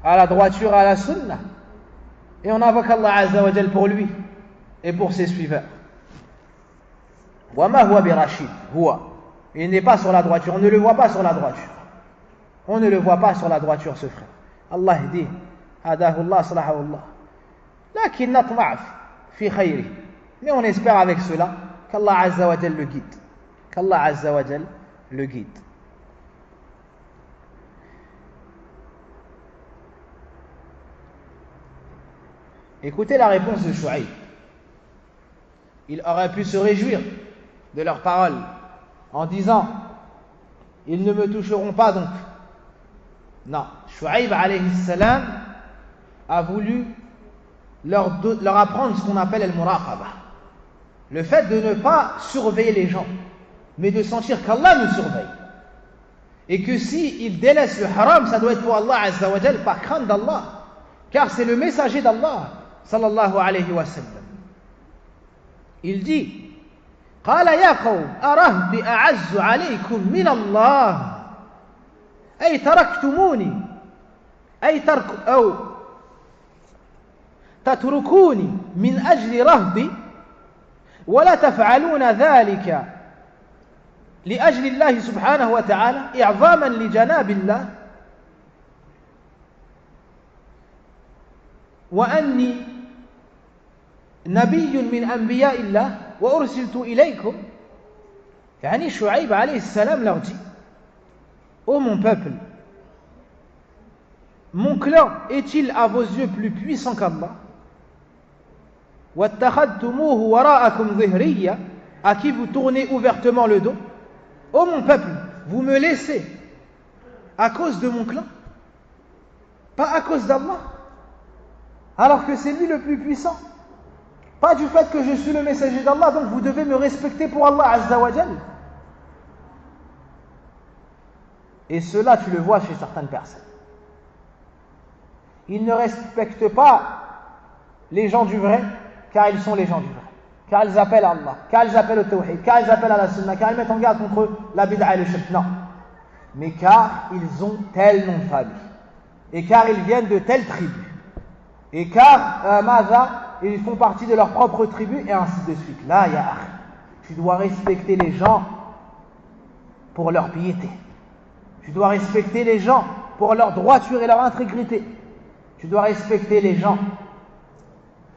à la droiture, à la sunna. Et on invoque Allah Azza wa Jal pour lui et pour ses suiveurs. Wa ma huwa bi rashid, huwa. Il n'est pas sur la droiture, on ne le voit pas sur la droiture. On ne le voit pas sur la droiture, ce frère. Allah dit, hadahu Allah, salahu Allah. Lakin natma' fi khayri. Mais on espère avec cela qu'Allah Azza wa Jal le guide. Qu'Allah Azza wa Jal le guide. Écoutez la réponse de Shu'aib. Il aurait pu se réjouir de leurs paroles en disant ils ne me toucheront pas donc. Non, Shu'aib alayhi salam a voulu leur apprendre ce qu'on appelle al-muraqaba, le fait de ne pas surveiller les gens, mais de sentir qu'Allah nous surveille, et que si ils délaissent le haram, ça doit être pour Allah Azza wa Jal, par crainte d'Allah, car c'est le messager d'Allah sallallahu alayhi wa sallam. Il dit قال يا قوم أرهبي أعز عليكم من الله أي تركتموني أو تتركوني من أجل رهبي ولا تفعلون ذلك لأجل الله سبحانه وتعالى إعظاما لجناب الله وأني نبي من أنبياء الله وأرسلت إليكم. يعني Shu'aib alayhi salam leur dit: ô mon peuple, mon clan est-il à vos yeux plus puissant qu'Allah? وَاتَّخَذْتُمُوهُ وَرَاءَكُمْ ظِهْرِيًّا, à qui vous tournez ouvertement le dos. Ô mon peuple, vous me laissez à cause de mon clan, pas à cause d'Allah, alors que c'est lui le plus puissant. Pas du fait que je suis le messager d'Allah, donc vous devez me respecter pour Allah Azza wa Jal. Et cela, tu le vois chez certaines personnes. Ils ne respectent pas les gens du vrai, car ils sont les gens du vrai. Car ils appellent à Allah, car ils appellent au tawhid, car ils appellent à la sunna, car ils mettent en garde contre la bid'a et le shirk. Non. Mais car ils ont tel nom de famille. Et car ils viennent de telle tribu. Et car, ils font partie de leur propre tribu, et ainsi de suite. Là, tu dois respecter les gens pour leur piété. Tu dois respecter les gens pour leur droiture et leur intégrité. Tu dois respecter les gens,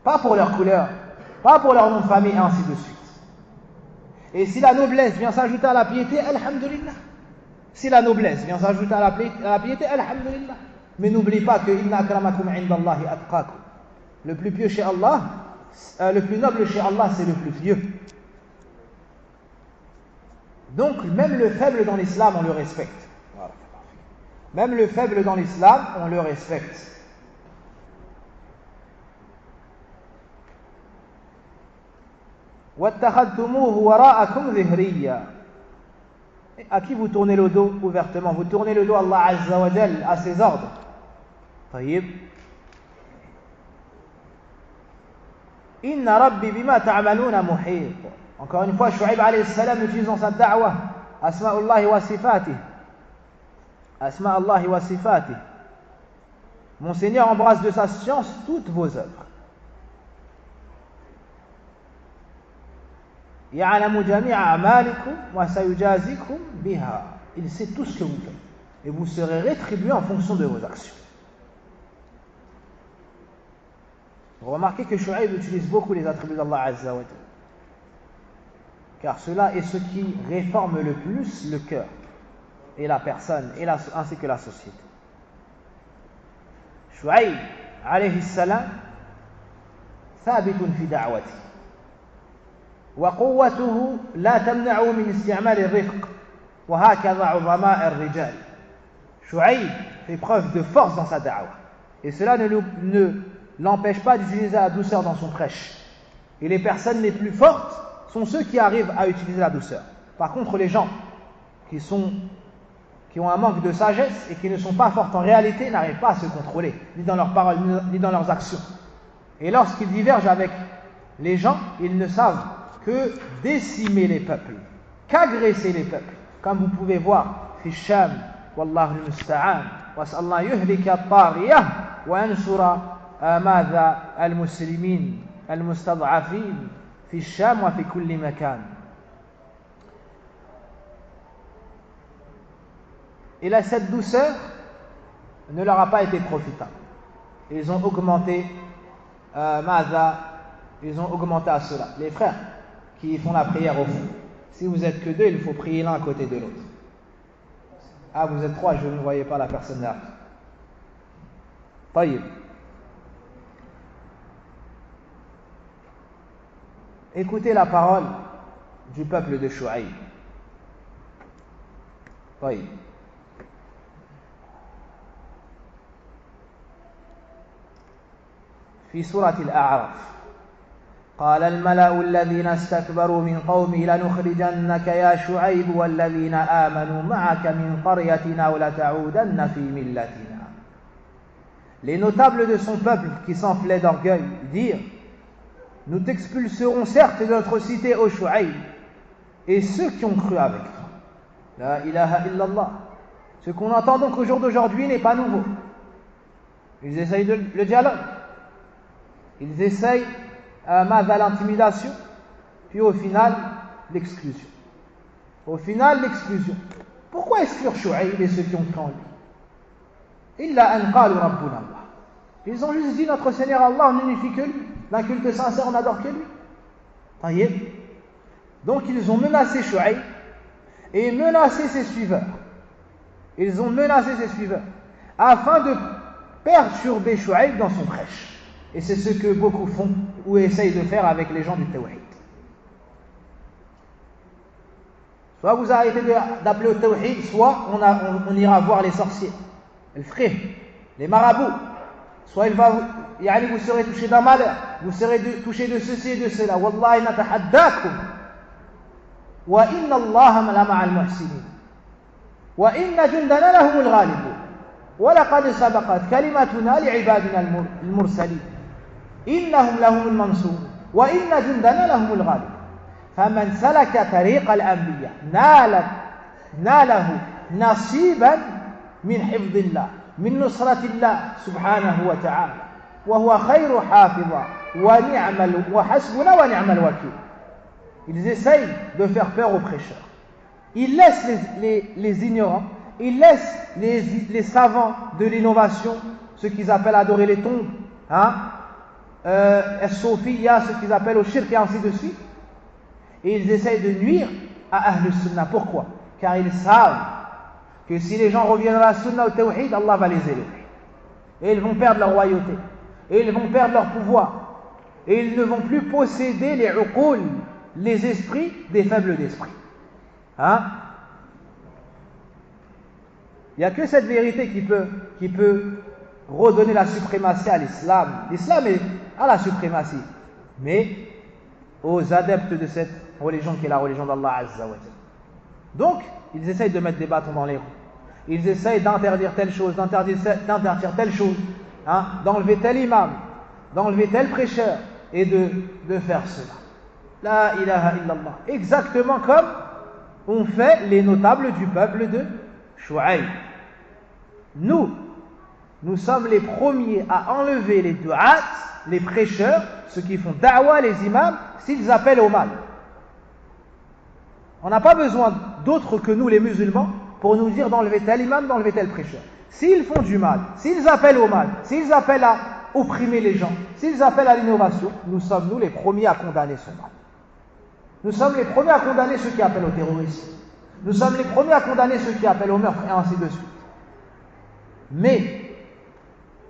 pas pour leur couleur, pas pour leur nom de famille, et ainsi de suite. Et si la noblesse vient s'ajouter à la piété, alhamdulillah. Si la noblesse vient s'ajouter à la piété, alhamdulillah. Mais n'oublie pas que inna akramakum indallahi atqakum. Le plus pieux chez Allah, le plus noble chez Allah, c'est le plus pieux. Donc, même le faible dans l'islam, on le respecte. Voilà. Même le faible dans l'islam, on le respecte. وَاتَّخَذْتُمُوهُ وَرَاءَكُمْ ظِهْرِيًّا. À qui vous tournez le dos ouvertement? Vous tournez le dos à Allah Azza wa Jal, à ses ordres. طيب. Inna rabbi bima ta'maluna muhit. Encore une fois, Shu'aib alayhi salam utilise dans sa da'wa Asma'ullahi wa sifatih. Asma'ullahi wa sifatih. Mon Seigneur embrasse de sa science toutes vos œuvres. يعلم جميع أعمالكم وسيجازيكم بها. Il sait tout ce que vous faites et vous serez rétribués en fonction de vos actions. Vous remarquez que Shu'aib utilise beaucoup les attributs d'Allah Azza wa Jalla, car cela est ce qui réforme le plus le cœur et la personne ainsi que la société. Shu'aib alayhi salam ثابت في دعوته وقوته لا تمنعه من استعمال الرفق وهكذا عظماء الرجال. Shu'aib fait preuve de force dans sa da'wa et cela ne l'empêche pas d'utiliser la douceur dans son prêche. Et les personnes les plus fortes sont ceux qui arrivent à utiliser la douceur. Par contre, les gens qui ont un manque de sagesse et qui ne sont pas fortes en réalité n'arrivent pas à se contrôler, ni dans leurs paroles, ni dans leurs actions. Et lorsqu'ils divergent avec les gens, ils ne savent que décimer les peuples, qu'agresser les peuples. Comme vous pouvez voir, fi Sham, wallahu al-musta'an, wa sallallahu yuhlika at-taghiyah wa yansura ماذا المسلمين المستضعفين في الشام وفي كل مكان. Et là, cette douceur ne leur a pas été profitable. Ils ont augmenté ils ont augmenté à cela. Les frères qui font la prière au fond, si vous êtes que deux, il faut prier l'un à côté de l'autre. Ah, vous êtes trois, je ne voyais pas la personne là. طيب. Écoutez la parole du peuple de Shu'aib. طيب. في سورة الأعراف قال الملأ الذين استكبروا من قومه لنخرجنك يا شعيب والذين آمنوا معك من قريتنا ولتعودن في ملتنا. Les notables de son peuple qui s'enflaient d'orgueil dirent: nous t'expulserons certes de notre cité ô Shu'aib et ceux qui ont cru avec toi. La ilaha illallah. Ce qu'on entend donc au jour d'aujourd'hui n'est pas nouveau. Ils essayent le dialogue. Ils essayent l'intimidation, puis au final, l'exclusion. Au final, l'exclusion. Pourquoi exclure Shu'aib et ceux qui ont cru en lui? Illa an qalu rabbuna Allah. Ils ont juste dit notre Seigneur Allah, on n'unifie que lui. D'un culte sincère, on n'adore que lui. Taïeb. Donc ils ont menacé Shu'aib et menacé ses suiveurs. Ils ont menacé ses suiveurs afin de perturber Shu'aib dans son prêche. Et c'est ce que beaucoup font ou essayent de faire avec les gens du Tawhid. Soit vous arrêtez d'appeler au Tawhid, soit on ira voir les sorciers, les frères, les marabouts, soit vous serez touché d'un malheur, vous serez touché de ceci et de cela. Wallahi natahaddakum wa inna Allah la ma'al muhsinin wa inna jundana lahumul ghalibun wa laqad sabaqat kalimatuna li'ibadina al-mursalin innahum lahumul mansurun wa inna jundana lahumul ghalibun. فمن سلك طريق الأنبياء ناله نصيبا من حفظ الله من نصرة الله سبحانه وتعالى وهو خير حافظا وحسبنا ونعم الوكيل. Ils essayent de faire peur aux prêcheurs. Ils laissent les ignorants, ils laissent les savants de l'innovation, ceux qu'ils appellent adorer les tombes, Sophia, ceux qu'ils appellent au shirk et ainsi de suite. Et ils essayent de nuire à Ahl Sunnah. Pourquoi? Car ils savent que si les gens reviennent à la Sunna au Tawhid, Allah va les élever. Et ils vont perdre leur royauté. Et ils vont perdre leur pouvoir. Et ils ne vont plus posséder les uqul, les esprits des faibles d'esprit. Il n'y a que cette vérité qui peut redonner la suprématie à l'islam. L'islam a la suprématie. Mais aux adeptes de cette religion qui est la religion d'Allah Azza wa Jalla. Donc, ils essayent de mettre des bâtons dans les roues. Ils essayent d'interdire telle chose, d'interdire telle chose, d'enlever tel imam, d'enlever tel prêcheur et de faire cela. La ilaha illallah. Exactement comme ont fait les notables du peuple de Shu'aïb. Nous sommes les premiers à enlever les du'at, les prêcheurs, ceux qui font da'wa, les imams, s'ils appellent au mal. On n'a pas besoin d'autres que nous, les musulmans, pour nous dire d'enlever tel imam, d'enlever tel prêcheur. S'ils font du mal, s'ils appellent au mal, s'ils appellent à opprimer les gens, s'ils appellent à l'innovation, nous sommes, les premiers à condamner ce mal. Nous sommes les premiers à condamner ceux qui appellent au terrorisme. Nous sommes les premiers à condamner ceux qui appellent au meurtre, et ainsi de suite. Mais,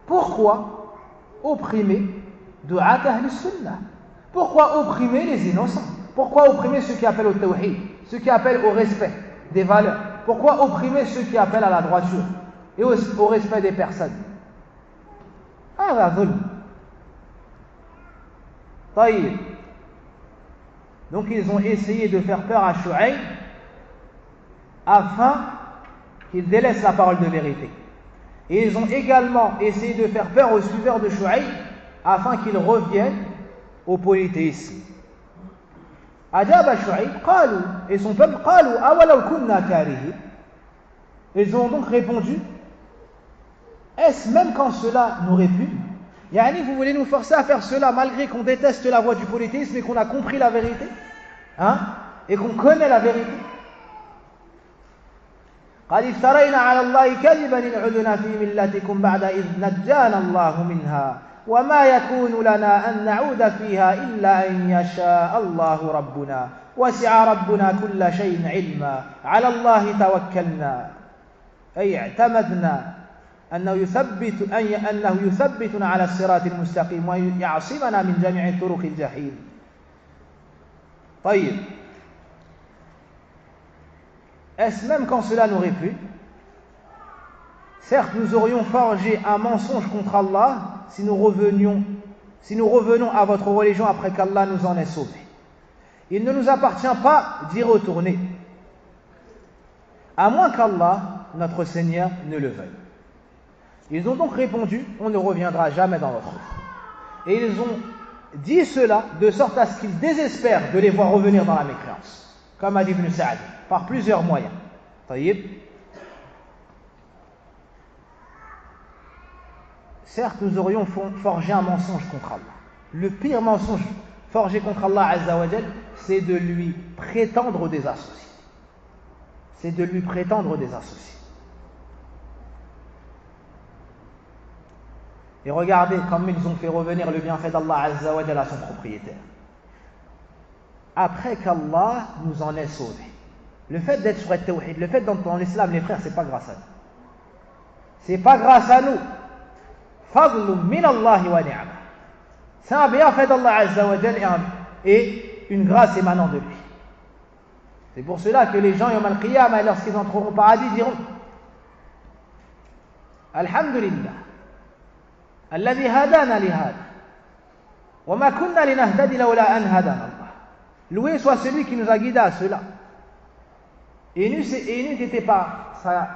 pourquoi opprimer du'at Ahl Sunnah? Pourquoi opprimer les innocents? Pourquoi opprimer ceux qui appellent au tawhid, ceux qui appellent au respect des valeurs? Pourquoi opprimer ceux qui appellent à la droiture et au respect des personnes? Donc ils ont essayé de faire peur à Shu'aïb afin qu'il délaisse la parole de vérité. Et ils ont également essayé de faire peur aux suiveurs de Shu'aïb afin qu'ils reviennent au polythéisme. Ajaba Shu'aïb, qalu, et son peuple, qalu, awalaw kunna karihin. Ils ont donc répondu, est-ce même quand cela n'aurait pu? Yani, vous voulez nous forcer à faire cela malgré qu'on déteste la voie du polythéisme et qu'on a compris la vérité, et qu'on connaît la vérité. قد افترينا على الله كذبا إن عدنا في ملتكم بعد إذ نجانا الله منها وما يكون لنا أن نعود فيها إلا أن يشاء الله ربنا وسع ربنا كل شيء علما على الله توكلنا أي اعتمدنا أنه يثبتنا على الصراط المستقيم ويعصمنا من جميع طرق الجحيم. طيب. Est-ce même quand cela n'aurait pu? Certes, nous aurions forgé un mensonge contre Allah si nous revenons à votre religion après qu'Allah nous en ait sauvés. Il ne nous appartient pas d'y retourner, à moins qu'Allah, notre Seigneur, ne le veuille. Ils ont donc répondu, on ne reviendra jamais dans votre vie. Et ils ont dit cela de sorte à ce qu'ils désespèrent de les voir revenir dans la mécréance, comme a dit Ibn Sa'd, par plusieurs moyens. Taïb. Certes, nous aurions forgé un mensonge contre Allah. Le pire mensonge forgé contre Allah Azza wa Jal, c'est de lui prétendre des associés. C'est de lui prétendre des associés. Et regardez comme ils ont fait revenir le bienfait d'Allah Azza wa Jal à son propriétaire. Après qu'Allah nous en ait sauvés. Le fait d'être sur le tawhid, le fait d'entrer dans l'islam, les frères, c'est pas grâce à nous. C'est pas grâce à nous. Fadlun min Allahi wa ni'ma. C'est un bienfait d'Allah Azza wa Jal et une grâce émanant de lui. C'est pour cela que les gens, yawm al-qiyamah, lorsqu'ils entreront au paradis, diront Alhamdulillah. الذي هدانا لهذا وما كنا لنهتدي لولا أن هدانا الله. Loué soit celui qui nous a guidés à cela. Et n'eût été par sa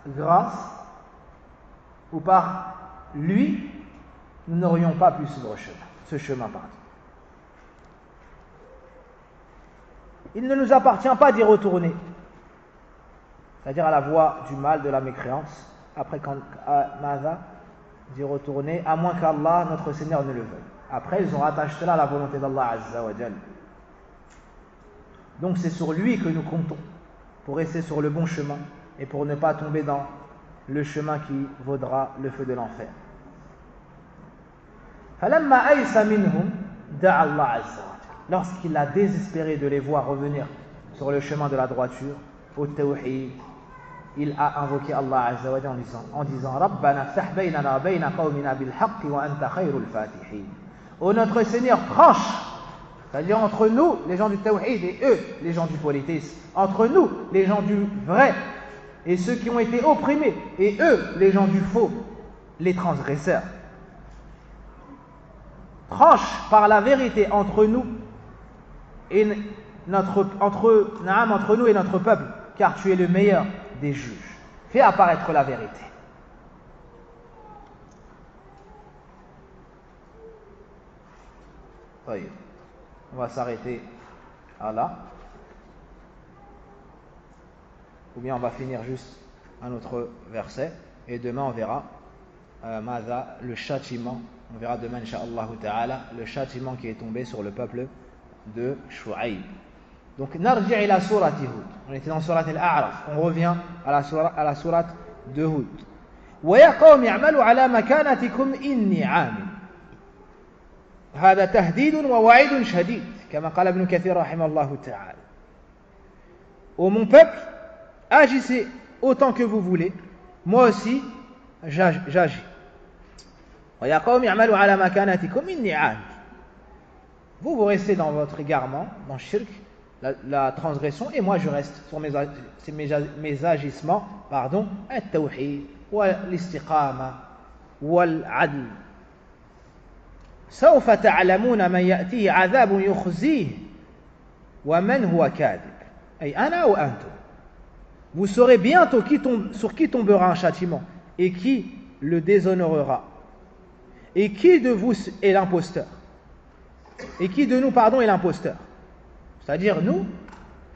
grâce ou par lui, nous n'aurions pas pu suivre ce chemin. Il ne nous appartient pas d'y retourner, c'est-à-dire à la voie du mal, de la mécréance, après d'y retourner, à moins qu'Allah, notre Seigneur, ne le veuille. Après, ils ont rattaché cela à la volonté d'Allah Azza wa Jal. Donc c'est sur lui que nous comptons, pour rester sur le bon chemin et pour ne pas tomber dans le chemin qui vaudra le feu de l'enfer. فَلَمَّا أَيْسَ مِنْهُمْ دَعَ اللَّهَ عَزَّ وَجَلَّ. Lorsqu'il a désespéré de les voir revenir sur le chemin de la droiture, au tawhid, il a invoqué Allah Azza wa Jalla en disant Rabbana ftah baynana wa bayna qawmina bil haqqi wa anta khayrul fatihin. Ô notre Seigneur, tranche, c'est-à-dire entre nous, les gens du tawhid, et eux, les gens du polythéisme, entre nous, les gens du vrai, et ceux qui ont été opprimés, et eux, les gens du faux, les transgresseurs. Tranche par la vérité entre nous et entre nous et notre peuple, car tu es le meilleur des juges. Fais apparaître la vérité. Oui. On va s'arrêter à là. Ou bien on va finir juste un autre verset. Et demain on verra le châtiment. On verra demain, Inch'Allah Ta'ala, le châtiment qui est tombé sur le peuple de Shu'aib. Donc, narji' ila surati Hud. On était dans surat al-A'raf. On revient à la sourate de Hud. Wa ya qawmi i'malu ala makanatikum inni 'amil. هذا تهديد ووعيد شديد كما قال ابن كثير رحمه الله تعالى. Ô mon peuple, agissez autant que vous voulez. Moi aussi, j'agis. وَيَا قَوْمِ اعْمَلُوا عَلَى مَكَانَتِكُمْ إِنِّي عَامِلٌ. Vous restez dans votre égarement, dans le shirk, la transgression, et moi je reste sur mes agissements, التوحيد والاستقامة والعدل. سوف تعلمون من يأتيه عذاب يخزيه ومن هو كاذب. أي أنا وأنتم. Vous saurez bientôt sur qui tombera un châtiment et qui le déshonorera. Et qui de vous est l'imposteur? Et qui de nous, est l'imposteur? C'est-à-dire nous,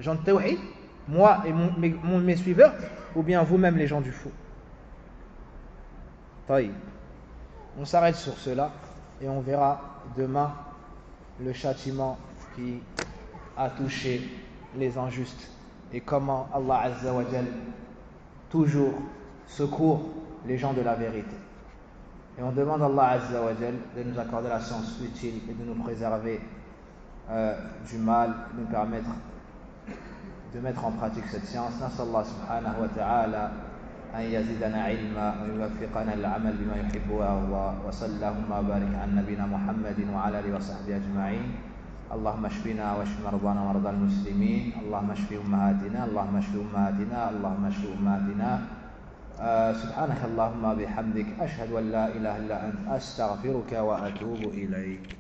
gens de tawhid, moi et mes suiveurs, ou bien vous-même les gens du faux. On s'arrête sur cela et on verra demain le châtiment qui a touché les injustes et comment Allah Azza wa Jal toujours secourt les gens de la vérité. Et on demande à Allah Azza wa Jal de nous accorder la science utile et de nous préserver du mal, de nous permettre de mettre en pratique cette science. Nas'Allah subhanahu wa ta'ala an yazidana ilma wa yuwaffiqana al-amal bima yuhibbu wa yarda wa sallallahu wa barik ala nabiyyina Muhammadin wa ala alihi wa sahbihi ajma'in. اللهم اشفنا واشف مرضانا ومرضى المسلمين اللهم اشف امهاتنا اللهم اشف امهاتنا اللهم اشف امهاتنا سبحانك اللهم بحمدك اشهد ان لا اله الا انت استغفرك واتوب اليك.